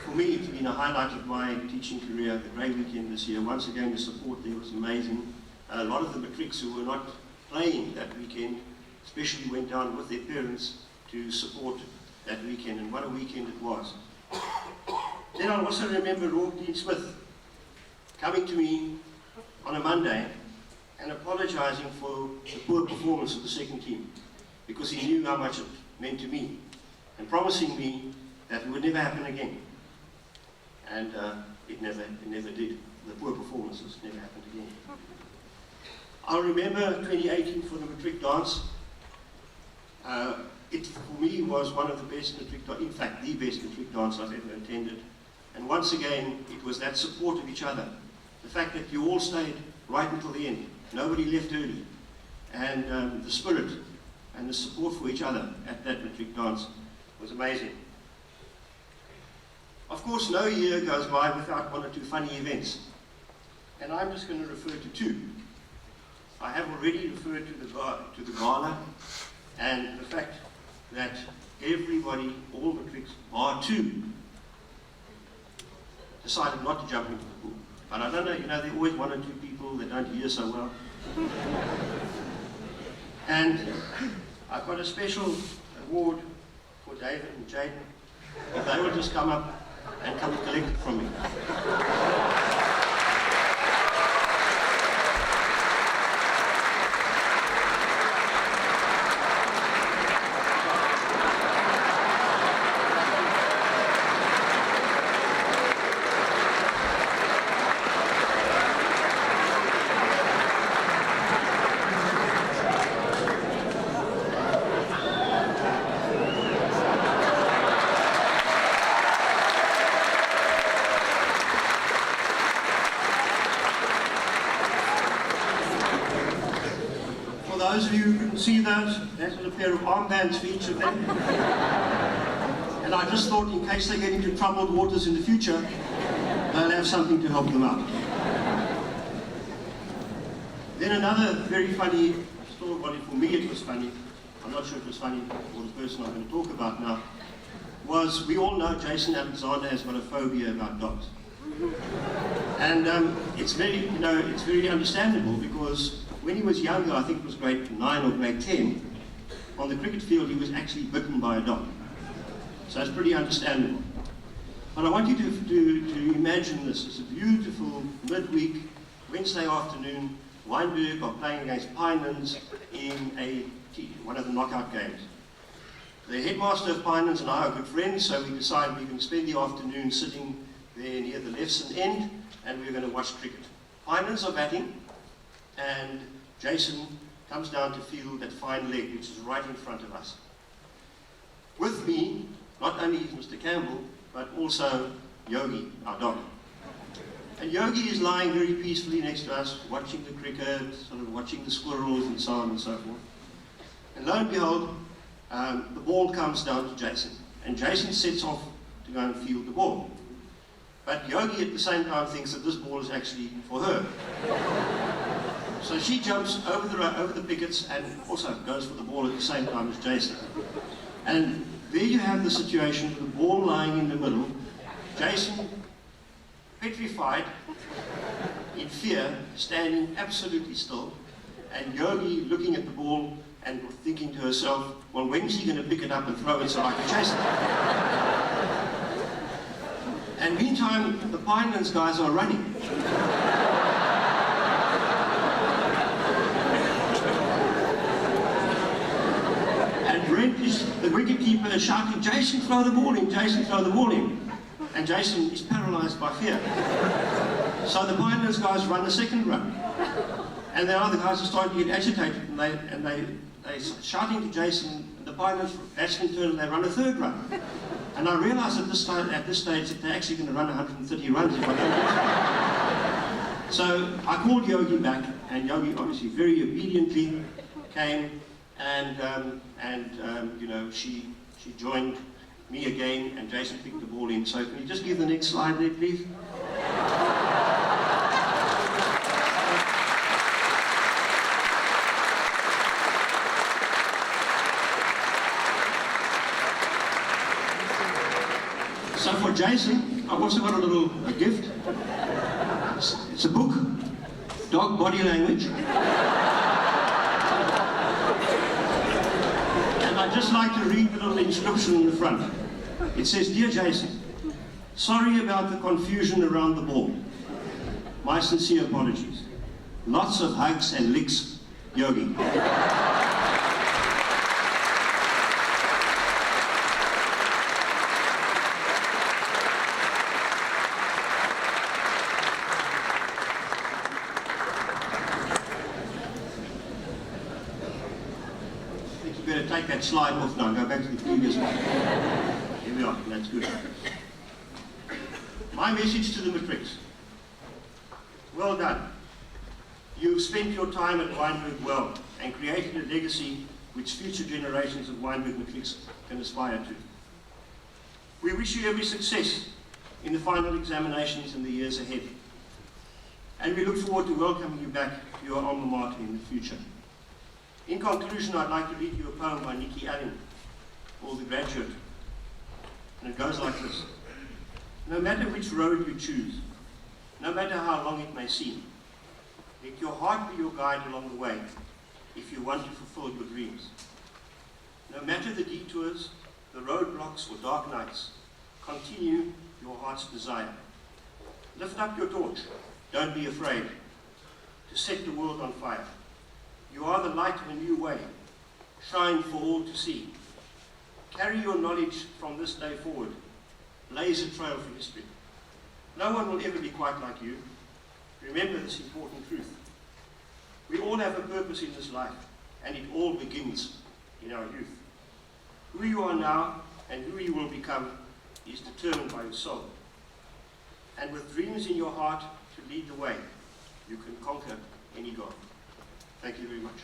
for me it's been a highlight of my teaching career, the Grey Weekend this year. Once again, the support there was amazing. A lot of the Matrics who were not playing that weekend, especially went down with their parents to support that weekend, and what a weekend it was. Then I also remember Roy Dean Smith coming to me on a Monday and apologizing for the poor performance of the second team, because he knew how much it meant to me, and promising me that it would never happen again. And it never did. The poor performances never happened again. I'll remember 2018 for the Matric dance. It, for me, was one of the best Matric, in fact, the best Matric dance I've ever attended. And once again, it was that support of each other. The fact that you all stayed right until the end. Nobody left early. And the spirit and the support for each other at that Matric dance was amazing. Of course, no year goes by without one or two funny events. And I'm just going to refer to two. I have already referred to the gala and the fact that everybody, all Matrics, bar two, decided not to jump into the pool. But I don't know, there are always one or two people that don't hear so well. And I've got a special award for David and Jaden. If they will just come up and come and collect it from me. Those of you who couldn't see those, there's a pair of armbands for each of them. And I just thought, in case they get into troubled waters in the future, they'll have something to help them out. Then another very funny story, well, for me it was funny, I'm not sure if it was funny for the person I'm going to talk about now, was we all know Jason Alexander has got a phobia about dogs. And it's very understandable, because when he was younger, I think it was grade 9 or grade 10, on the cricket field he was actually bitten by a dog. So it's pretty understandable. But I want you to imagine this. It's a beautiful midweek, Wednesday afternoon. Wynberg are playing against Pinelands in one of the knockout games. The headmaster of Pinelands and I are good friends, so we decided we're going to spend the afternoon sitting there near the lesson end, and we're going to watch cricket. Pinelands are batting, and Jason comes down to field that fine leg, which is right in front of us. With me, not only is Mr. Campbell, but also Yogi, our dog. And Yogi is lying very peacefully next to us, watching the cricket, sort of watching the squirrels and so on and so forth. And lo and behold, the ball comes down to Jason. And Jason sets off to go and field the ball. But Yogi at the same time thinks that this ball is actually for her. So she jumps over the pickets and also goes for the ball at the same time as Jason. And there you have the situation, the ball lying in the middle, Jason petrified, in fear, standing absolutely still, and Yogi looking at the ball and thinking to herself, well, when's he going to pick it up and throw it so I can chase it? And meantime, the Pinelands guys are running. The wicketkeeper is shouting, Jason, throw the ball in, Jason, throw the ball in. And Jason is paralysed by fear. So the Pinelands guys run a second run. And the other guys are starting to get agitated, and they're shouting to Jason, and the Pinelands batsmen turn and they run a third run. And I realised at this stage that they're actually going to run 130 runs if I don't get it. So I called Yogi back, and Yogi obviously very obediently came, and you know, she joined me again, and Jason picked the ball in. So can you just give the next slide there, please? So for Jason, I've also got a gift. It's a book, Dog Body Language. I'd just like to read the little inscription in the front. It says, Dear Jason, sorry about the confusion around the ball. My sincere apologies. Lots of hugs and licks, Yogi. Take that slide off now, go back to the previous one. Here we are, that's good. My message to the Matrics. Well done. You've spent your time at Wynberg well and created a legacy which future generations of Wynberg Matrics can aspire to. We wish you every success in the final examinations in the years ahead. And we look forward to welcoming you back to your alma mater in the future. In conclusion, I'd like to read you a poem by Nikki Allen, called The Graduate. And it goes like this. No matter which road you choose, no matter how long it may seem, let your heart be your guide along the way if you want to fulfill your dreams. No matter the detours, the roadblocks or dark nights, continue your heart's desire. Lift up your torch, don't be afraid, to set the world on fire. You are the light of a new way. Shine for all to see. Carry your knowledge from this day forward. Blaze a trail for history. No one will ever be quite like you. Remember this important truth. We all have a purpose in this life, and it all begins in our youth. Who you are now and who you will become is determined by your soul. And with dreams in your heart to lead the way, you can conquer any goal. Thank you very much.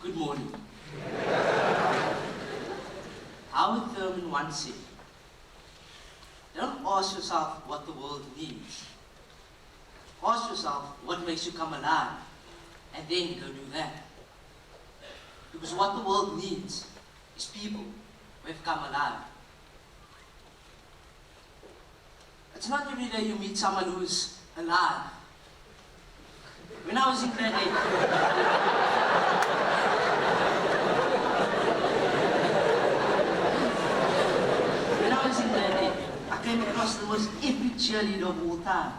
Good morning. Howard Thurman once said, don't ask yourself what the world needs. Ask yourself what makes you come alive, and then go do that. Because what the world needs is people who have come alive. It's not every day you meet someone who's alive. When I was in grade 8, I came across the most epic cheerleader of all time.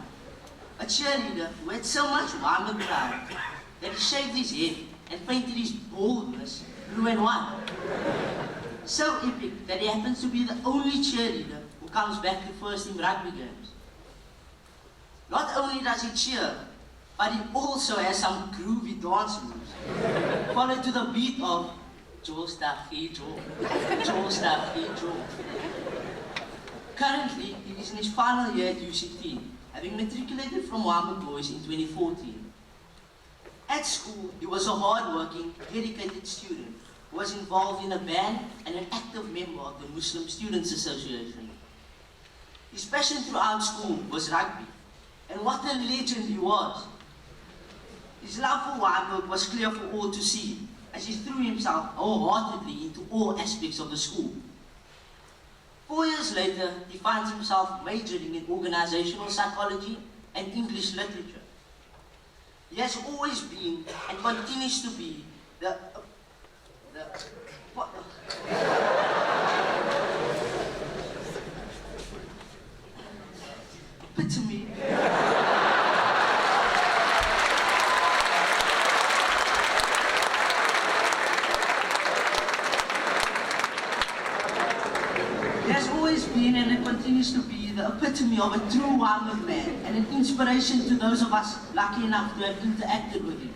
A cheerleader who had so much Wynberg pride that he shaved his head and painted his baldness blue and white. So epic that he happens to be the only cheerleader who comes back to first in rugby games. Not only does he cheer, but he also has some groovy dance moves, followed to the beat of Joe Staffy Joe, Joe Staffy Joe. Currently, he is in his final year at UCT, having matriculated from Wynberg Boys in 2014. At school, he was a hard-working, dedicated student who was involved in a band and an active member of the Muslim Students Association. His passion throughout school was rugby, and what a legend he was. His love for Wynberg was clear for all to see, as he threw himself wholeheartedly into all aspects of the school. 4 years later, he finds himself majoring in organizational psychology and English literature. He has always been and continues to be the epitome and it continues to be the epitome of a true Wynberg man and an inspiration to those of us lucky enough to have interacted with him.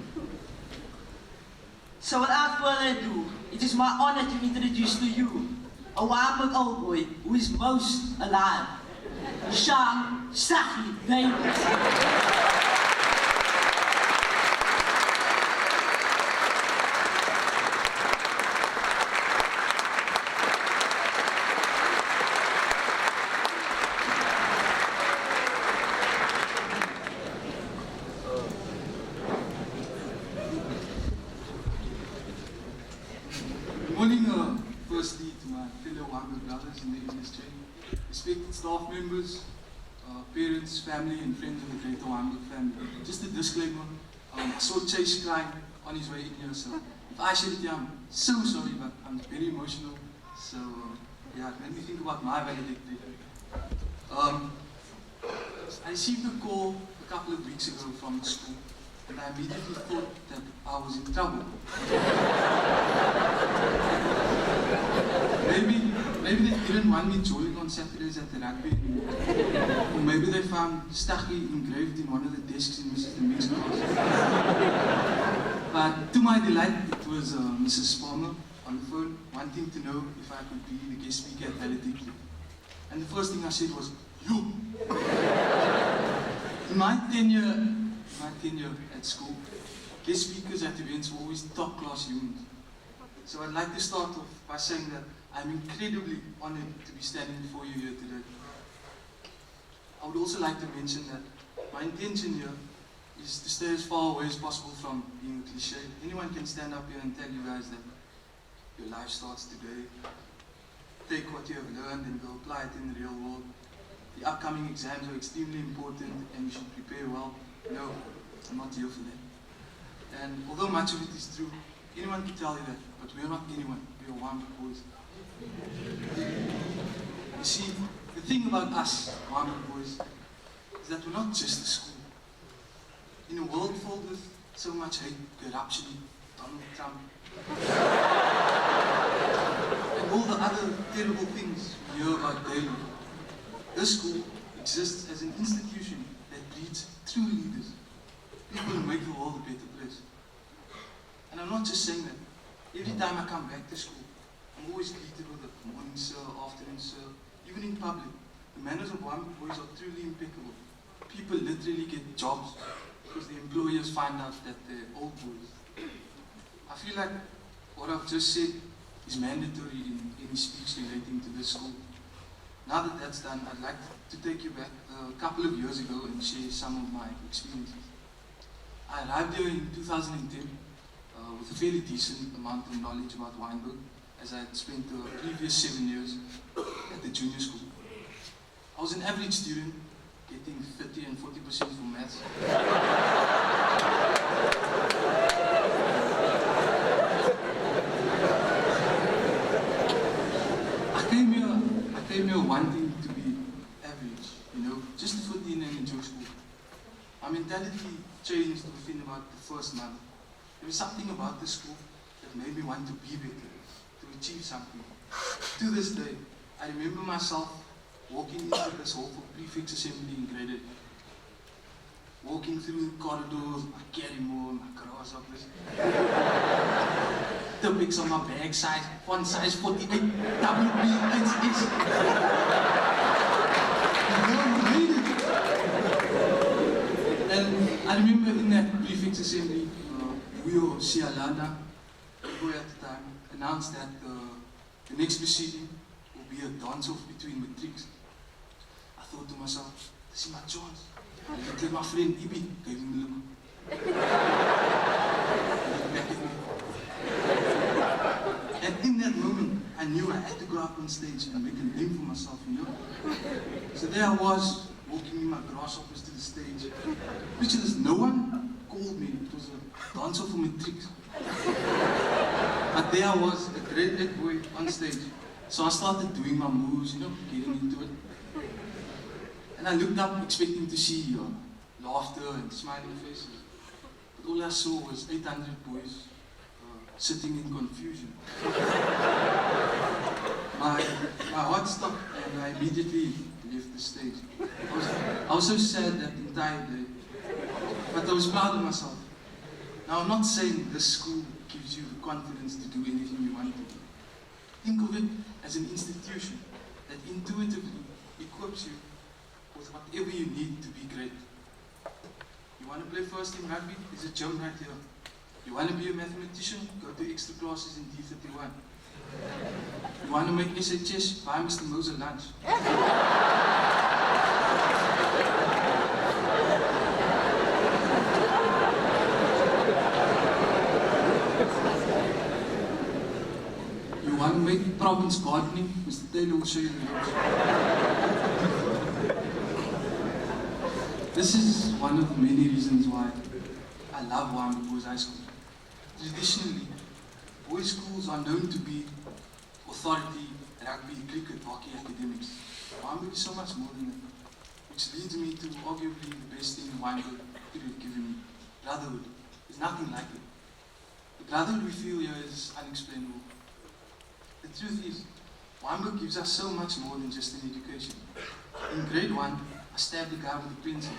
So without further ado, it is my honor to introduce to you a Wynberg old boy who is most alive, Sham Sahi Davis. Firstly, to my fellow Wynberg brothers in the industry, respected staff members, parents, family, and friends of the greater Wynberg family. Just a disclaimer, I saw Chase crying on his way in here, so if I shed a tear, I'm so sorry, but I'm very emotional. So, yeah, it made me think about my valedictory. I received a call a couple of weeks ago from the school, and I immediately thought that I was in trouble. Maybe they didn't want me joining on Saturdays at the rugby anymore. Or maybe they found Stachy engraved in one of the desks in Mrs. Deming's class. But to my delight, it was Mrs. Palmer on the phone wanting to know if I could be the guest speaker at Valedictory. And the first thing I said was, "You!" In my tenure at school, guest speakers at events were always top-class humans. So I'd like to start off by saying that I'm incredibly honored to be standing before you here today. I would also like to mention that my intention here is to stay as far away as possible from being a cliche. Anyone can stand up here and tell you guys that your life starts today. Take what you have learned and go apply it in the real world. The upcoming exams are extremely important and you should prepare well. No, I'm not here for that. And although much of it is true, anyone can tell you that, but we are not anyone, we are Wynberg boys. You see, the thing about us, Wynberg boys, is that we're not just a school. In a world filled with so much hate, corruption, Donald Trump, and all the other terrible things we hear about daily, this school exists as an institution that breeds true leaders, people who make the world a better place. And I'm not just saying that. Every time I come back to school, I'm always greeted with a morning sir, afternoon sir. Even in public, the manners of Wynberg boys are truly impeccable. People literally get jobs because the employers find out that they're old boys. I feel like what I've just said is mandatory in any speech relating to this school. Now that that's done, I'd like to take you back a couple of years ago and share some of my experiences. I arrived here in 2010 with a fairly decent amount of knowledge about Wynberg, as I had spent the previous 7 years at the junior school. I was an average student, getting 30 and 40% for maths. I came here wanting to be average, just to fit in and enjoy school. My mentality changed within about the first month. There was something about the school that made me want to be better, to achieve something. To this day, I remember myself walking into this hall for prefects assembly in grade 8. Walking through the corridors, my carry more, my grasshoppers. Topics on my bag size, font size 48, WB, XS. And I remember in that prefects assembly, Wio Sialana, the boy at the time, announced that the next proceeding will be a dance-off between Matrics. I thought to myself, this is my chance. I looked at my friend Ibi, gave him a look. He looked back at me. And in that moment, I knew I had to go up on stage and make a name for myself, So there I was, walking in my grasshoppers to the stage. Picture this, no one called me. It was a dancer for Matric. But there I was, a grade 8 boy on stage. So I started doing my moves, getting into it. And I looked up expecting to see laughter and smiling faces. But all I saw was 800 boys sitting in confusion. My heart stopped and I immediately left the stage. I was so sad that entire day, but I was proud of myself. Now I'm not saying this school gives you the confidence to do anything you want to do. Think of it as an institution that intuitively equips you with whatever you need to be great. You want to play first team rugby? There's a gym right here. You want to be a mathematician? Go to extra classes in D31. You want to make SHS? Buy Mr. Moser lunch. You want to make province gardening? Mr. Taylor will show you the ropes. This is one of the many reasons why I love Wynberg Boys High School. Traditionally, boys' schools are known to be authority, rugby, cricket, hockey, academics. Wynberg is so much more than that, which leads me to arguably the best thing Wynberg could have given me, brotherhood. There's nothing like it. The brotherhood we feel here is unexplainable. The truth is, Wynberg gives us so much more than just an education. In grade 1, I stabbed a guy with a pencil.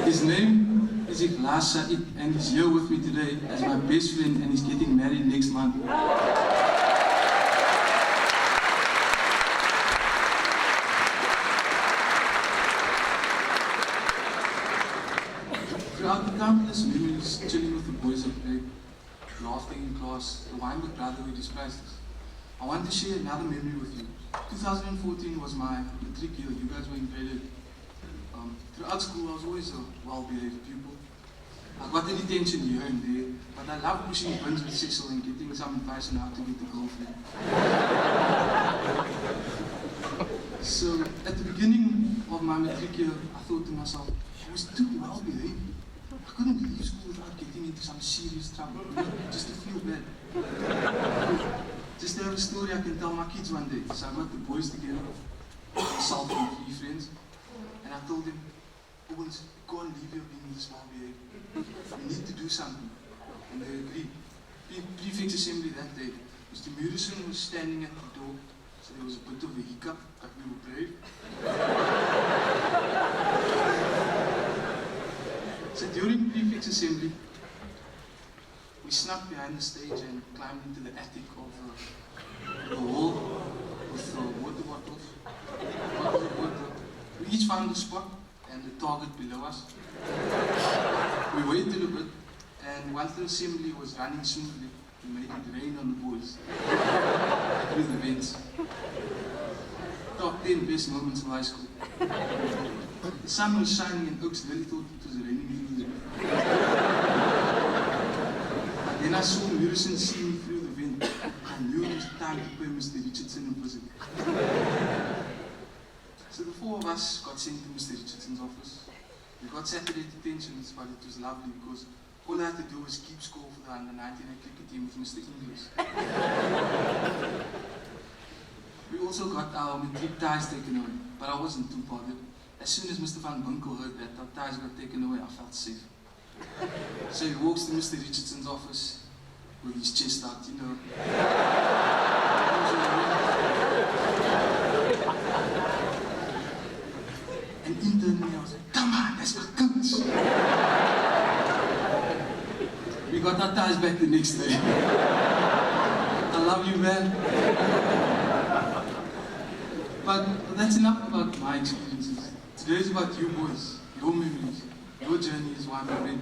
His name is Ikhlas Said, and he's here with me today as my best friend, and he's getting married next month. Throughout the countless memories, chilling with the boys at Clegg, laughing in class, the Wynberg brotherhood is priceless. I want to share another memory with you. 2014 was my matric year. You guys were in grade 8. Throughout school, I was always a well-behaved pupil. I got the detention here and there, but I loved pushing buns with Cecil and getting some advice on how to get a girlfriend. So, at the beginning of my matric year, I thought to myself, I was too well-behaved. I couldn't leave school without getting into some serious trouble, just to feel bad. Just to have a story I can tell my kids one day. So I got the boys together, myself and 3 friends, and I told them, Owens, you can't leave here being this well-behaved. We need to do something. And they agreed. Prefects assembly that day, Mr. Murison was standing at the door, so there was a bit of a hiccup, but we were brave. So during prefects assembly, we snuck behind the stage and climbed into the attic of the hall with water bottles of water. We each found the spot and the target below us. We waited a bit, and once the assembly was running smoothly, we made it rain on the boys through the vents. Top 10 best moments of high school. The sun was shining and Oaks really thought it was raining through the roof. Then I saw Murison see me through the vent. I knew it was time to pay Mr. Richardson a visit. So the four of us got sent to Mr. Richardson's office. We got Saturday detentions, but it was lovely because all I had to do was keep score for the under-19 cricket team with Mr. English. We also got our Matric ties taken away, but I wasn't too bothered. As soon as Mr. Van Bunkel heard that our ties got taken away, I felt safe. So he walks to Mr. Richardson's office with his chest out, you know. And internally I was like, come on, that's what comes. We got our ties back the next day. I love you, man. But that's enough about my experiences. Today is about you boys, your memories. Your journey is why I'm ready.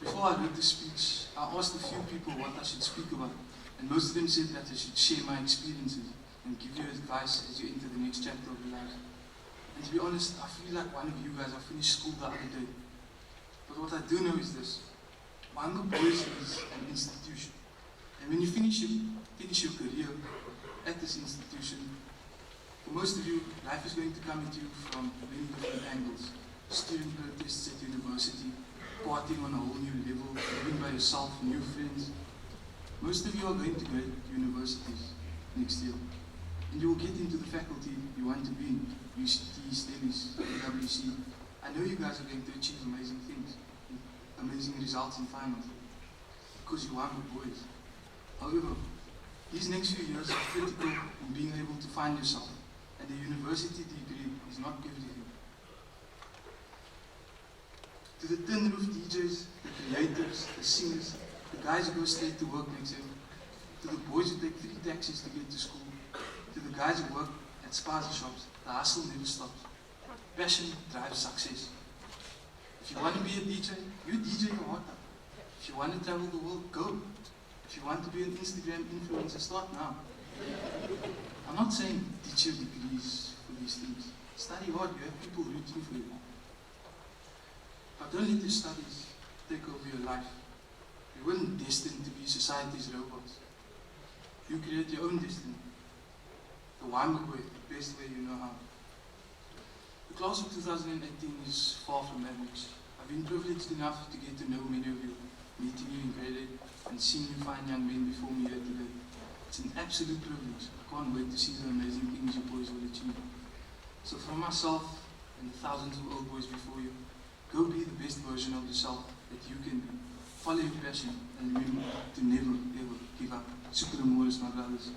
Before I read the speech, I asked a few people what I should speak about, and most of them said that I should share my experiences and give you advice as you enter the next chapter of your lives. And to be honest, I feel like one of you guys. I finished school the other day. But what I do know is this. Wynberg Boys is an institution. And when you finish your career at this institution, for most of you, life is going to come at you from many different angles. Student protests at university, partying on a whole new level, living by yourself, new friends. Most of you are going to go to universities next year. And you will get into the faculty you want to be in, UCT, STEMIS, WC. I know you guys are going to achieve amazing things, amazing results in finals, because you are good boys. However, these next few years are critical in being able to find yourself, and the university degree is not everything. To the tin roof DJs, the creatives, the singers, the guys who go straight to work next year, to the boys who take 3 taxis to get to school, to the guys who work at spaza shops, the hustle never stops. Passion drives success. If you want to be a DJ, you DJ your heart out. If you want to travel the world, go. If you want to be an Instagram influencer, start now. I'm not saying teach your degrees for these things. Study hard, you have people rooting for you. But don't let your studies take over your life. You weren't destined to be society's robots. You create your own destiny. The Wynberg way, the best way you know how. The class of 2018 is far from average. I've been privileged enough to get to know many of you, meeting you in grade 8 and seeing you fine young men before me here today. It's an absolute privilege. I can't wait to see the amazing things you boys will achieve. So from myself and the thousands of old boys before you, go be the best version of yourself that you can be. Follow your passion and remember to never ever give up. Super Morris, my brothers.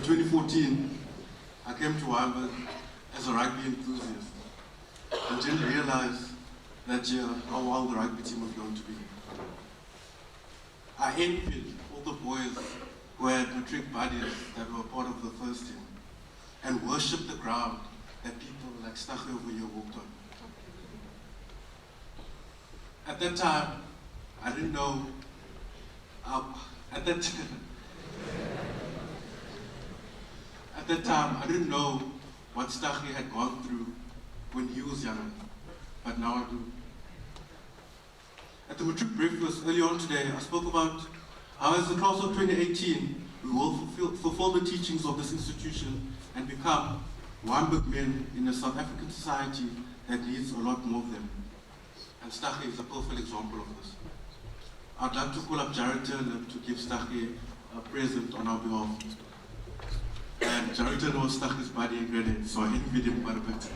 2014, I came to Wynberg as a rugby enthusiast and didn't realize that year how well the rugby team was going to be. I envied all the boys who had Matric buddies that were part of the first team and worshipped the ground that people like Stachy over here walked on. At that time, I didn't know, At that time, I didn't know what Stachy had gone through when he was young, but now I do. At the Matric breakfast earlier on today, I spoke about how as the class of 2018, we will fulfill the teachings of this institution and become Wynberg men in a South African society that needs a lot more of them. And Stachy is a perfect example of this. I'd like to call up Jared Turner to give Stachy a present on our behalf. And Jared Turner was Stachy's buddy in grade 8, so I envied him quite a bit.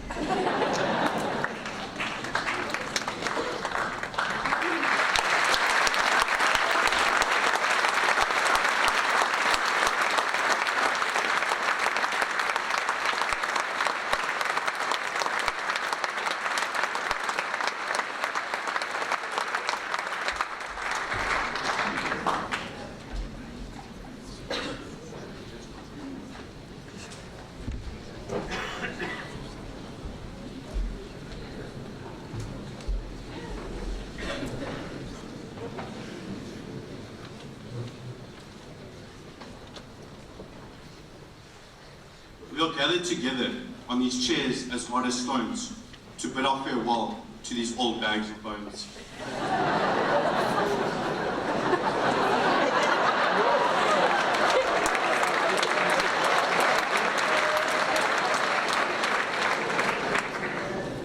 we are gathered together on these chairs as hard as stones to bid our farewell to these old bags of bones.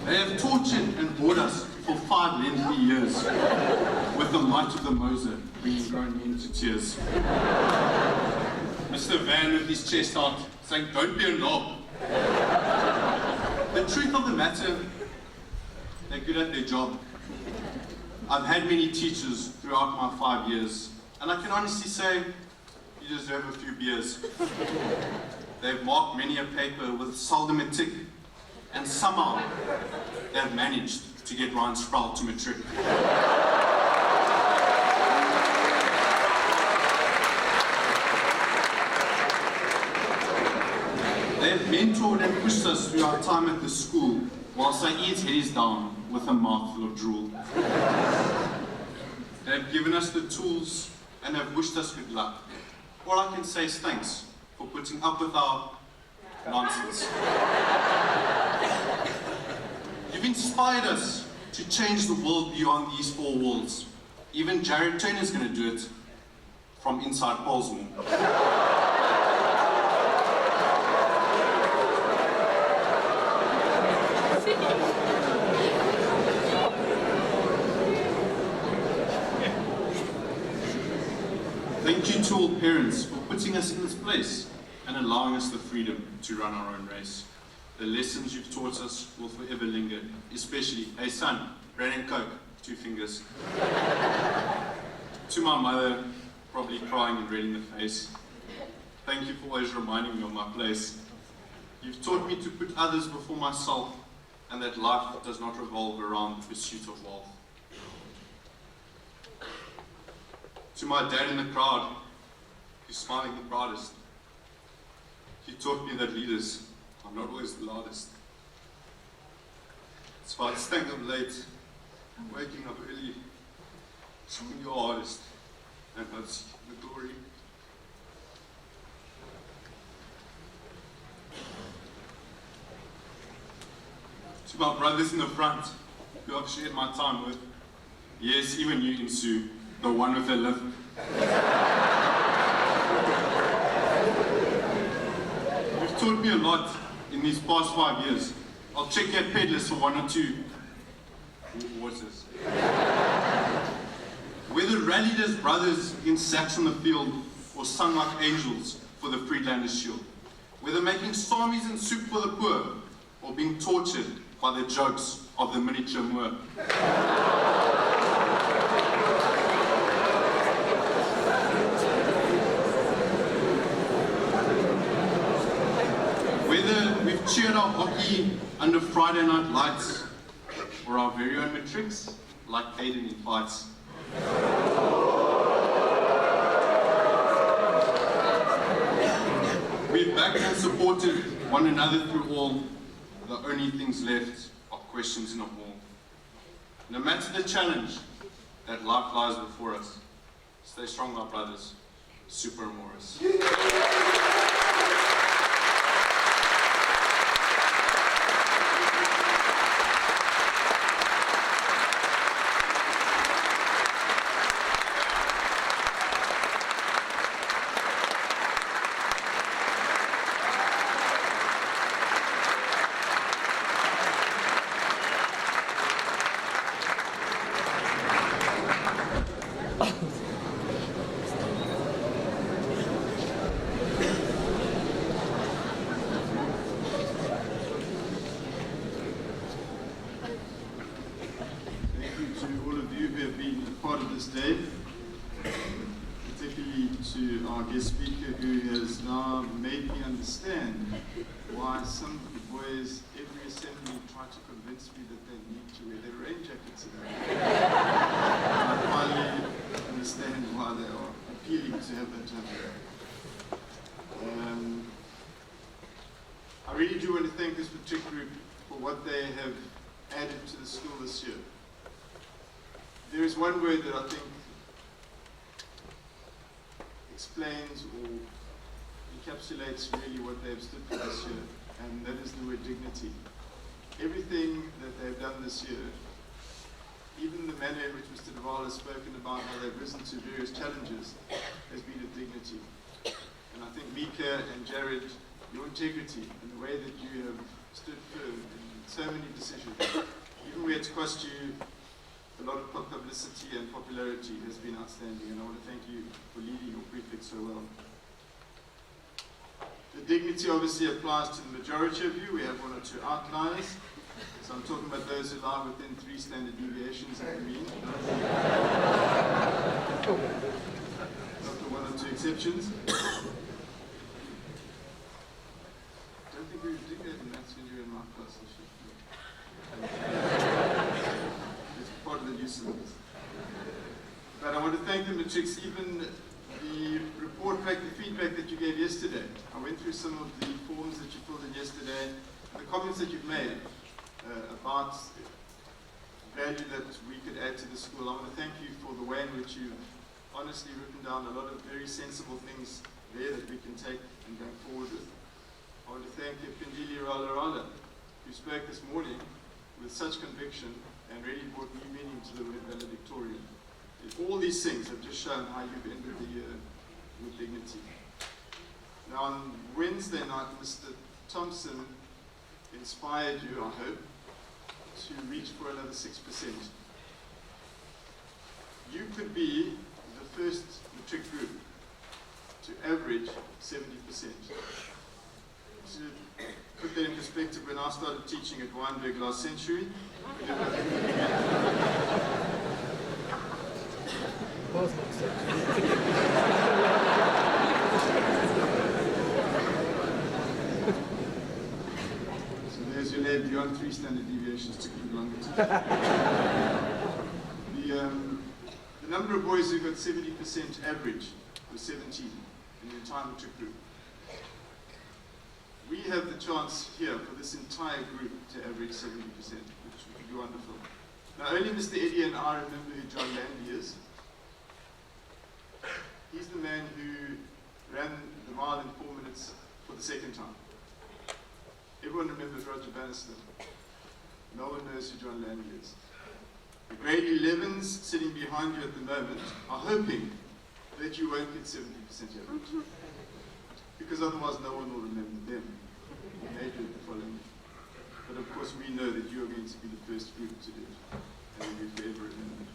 They have tortured and bored us for 5 lengthy years, with the might of the Moser bringing grown men to tears. Mr. Van with his chest out, saying, "Don't be a knob." The truth of the matter, they're good at their job. I've had many teachers throughout my 5 years, and I can honestly say, you deserve a few beers. They've marked many a paper with seldom a tick, and somehow they've managed to get Ryan Sproul to Matric. They have mentored and pushed us through our time at the school, while Saeed's head is down with a mouthful of drool. They have given us the tools and have wished us good luck. All I can say is thanks for putting up with our nonsense. You've inspired us to change the world beyond these 4 walls. Even Jared Turner's going to do it from inside Polesmore. Thank you to all parents for putting us in this place and allowing us the freedom to run our own race. The lessons you've taught us will forever linger, especially, hey son, bread and coke, 2 fingers. To my mother, probably crying and red in the face, thank you for always reminding me of my place. You've taught me to put others before myself, and that life does not revolve around the pursuit of wealth. To my dad in the crowd, who's smiling the proudest, he taught me that leaders are not always the loudest. It's about staying up late, waking up early, trying your hardest, and not seeking the glory. To my brothers in the front, who I've shared my time with, yes, even you, Insu, the one with a lift. You've taught me a lot in these past 5 years. I'll check that pedalist for 1 or 2 waters. Whether rallied as brothers in sacks on the field or sung like angels for the Freelanders' shield. Whether making samis and soup for the poor or being tortured by the jokes of the miniature Moor. Whether we've cheered our hockey under Friday night lights or our very own Matrics like Aiden in fights. We've backed and supported one another through all. The only things left are questions in a hall. No matter the challenge that life lies before us, stay strong, my brothers. Super Morris. Day, particularly to our guest speaker who has now made me understand why some of the boys every assembly try to convince me that they need to wear their rain jackets. I finally understand why they are appealing to have that happen. I really do want to thank this Matric group for what they have added to the school this year. There is one word that I think explains or encapsulates really what they've stood for this year, and that is the word dignity. Everything that they've done this year, even the manner in which Mr. Duval has spoken about how they've risen to various challenges, has been of dignity. And I think Mika and Jared, your integrity and the way that you have stood firm in so many decisions, even where it's cost you a lot of publicity and popularity, has been outstanding. And I want to thank you for leading your prefect so well. The dignity obviously applies to the majority of you. We have one or two outliers. So I'm talking about those who lie within 3 standard deviations of the mean. Not the 1 or 2 exceptions. I don't think we did that in maths when you were in my class. It's part of the new syllabus. But I want to thank the Matrics, even the report back, the feedback that you gave yesterday. I went through some of the forms that you filled in yesterday, the comments that you've made about value that we could add to the school. I want to thank you for the way in which you've honestly written down a lot of very sensible things there that we can take and go forward with. I want to thank Pindili Rala, who spoke this morning with such conviction and really brought new meaning to the word valedictorian. All these things have just shown how you've ended the year with dignity. Now on Wednesday night, Mr. Thompson inspired you, I hope, to reach for another 6%. You could be the first Matric group to average 70%. To put that in perspective, when I started teaching at Wynberg last century, so there's your lab beyond 3 standard deviations, took a bit longer to the number of boys who got 70% average was 17 in the entire Matric group. We have the chance here for this entire group to average 70%, which would be wonderful. Now only Mr. Eddie and I remember who John Landy is. He's the man who ran the mile in 4 minutes for the 2nd time. Everyone remembers Roger Bannister. No one knows who John Landy is. The grade 11s sitting behind you at the moment are hoping that you won't get 70% average. Because otherwise no one will remember them. They do it the following. But of course we know that you are going to be the first group to do it. And you'll be forever remembered.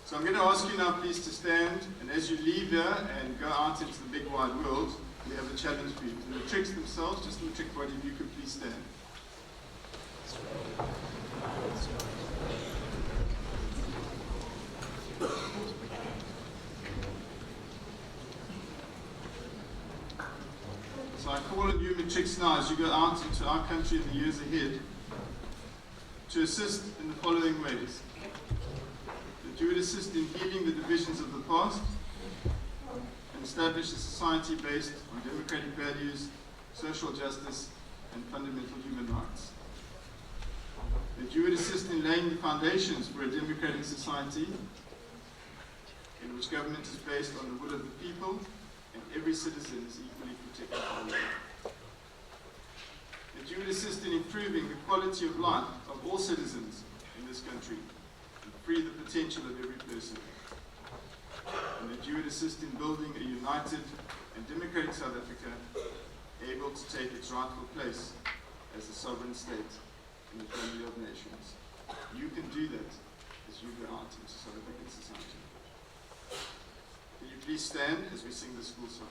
So I'm going to ask you now please to stand, and as you leave here and go out into the big wide world, we have a challenge for you. The Matrics themselves, just the Matric body, if you could please stand. So I call on you Matrics now as you go out into our country in the years ahead to assist in the following ways. That you would assist in healing the divisions of the past and establish a society based on democratic values, social justice, and fundamental human rights. That you would assist in laying the foundations for a democratic society in which government is based on the will of the people and every citizen is equally protected by law. That you would assist in improving the quality of life of all citizens in this country and free the potential of every person. And that you would assist in building a united and democratic South Africa able to take its rightful place as a sovereign state in the family of nations. You can do that as you go out into South African society. Can you please stand as we sing the school song?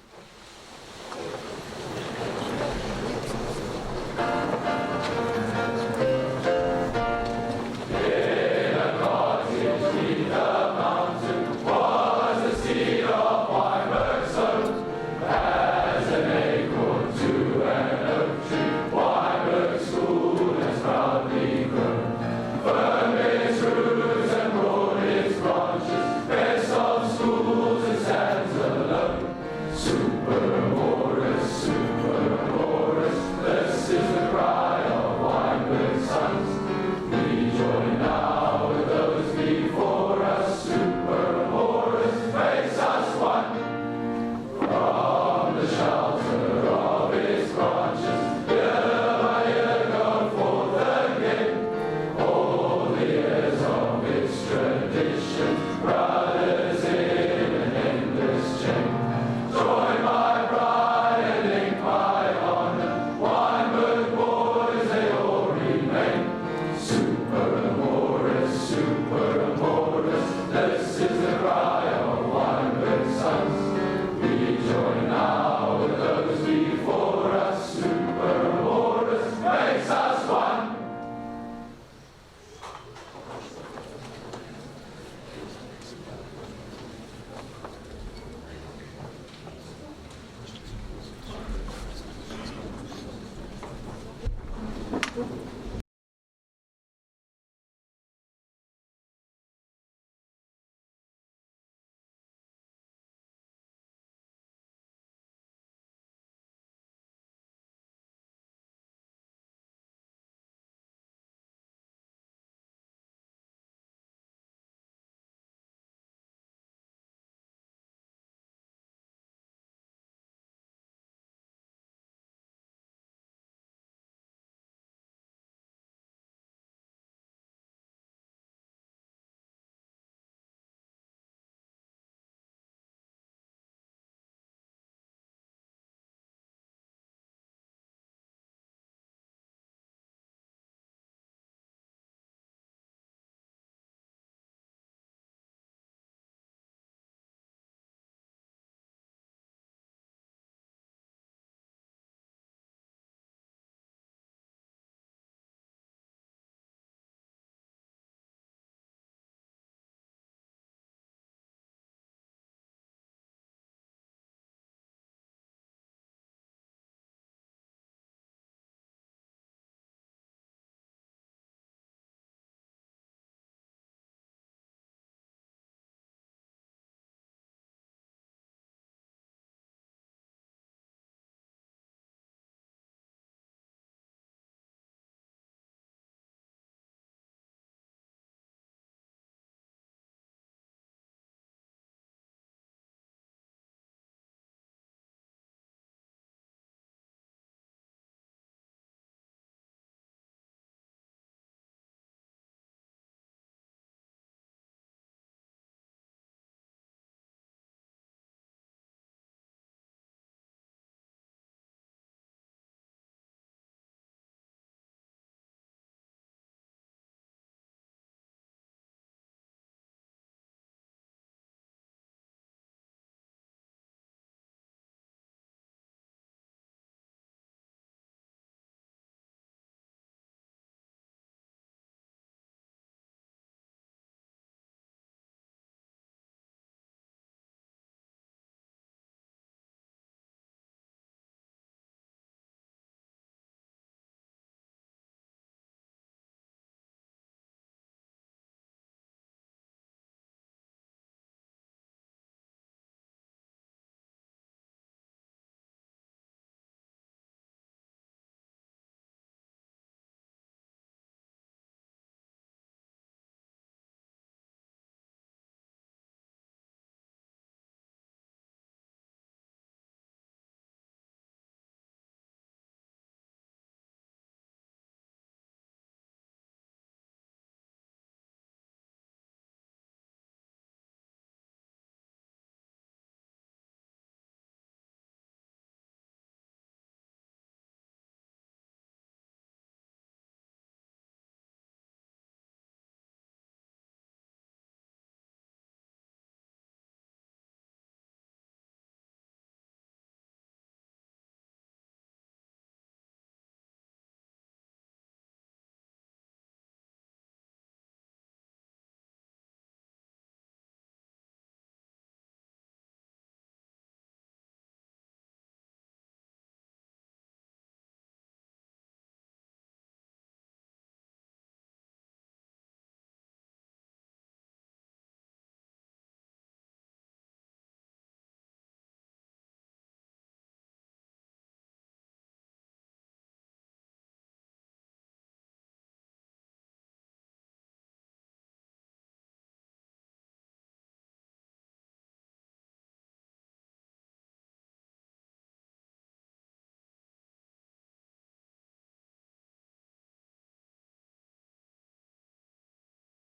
Super, Cool.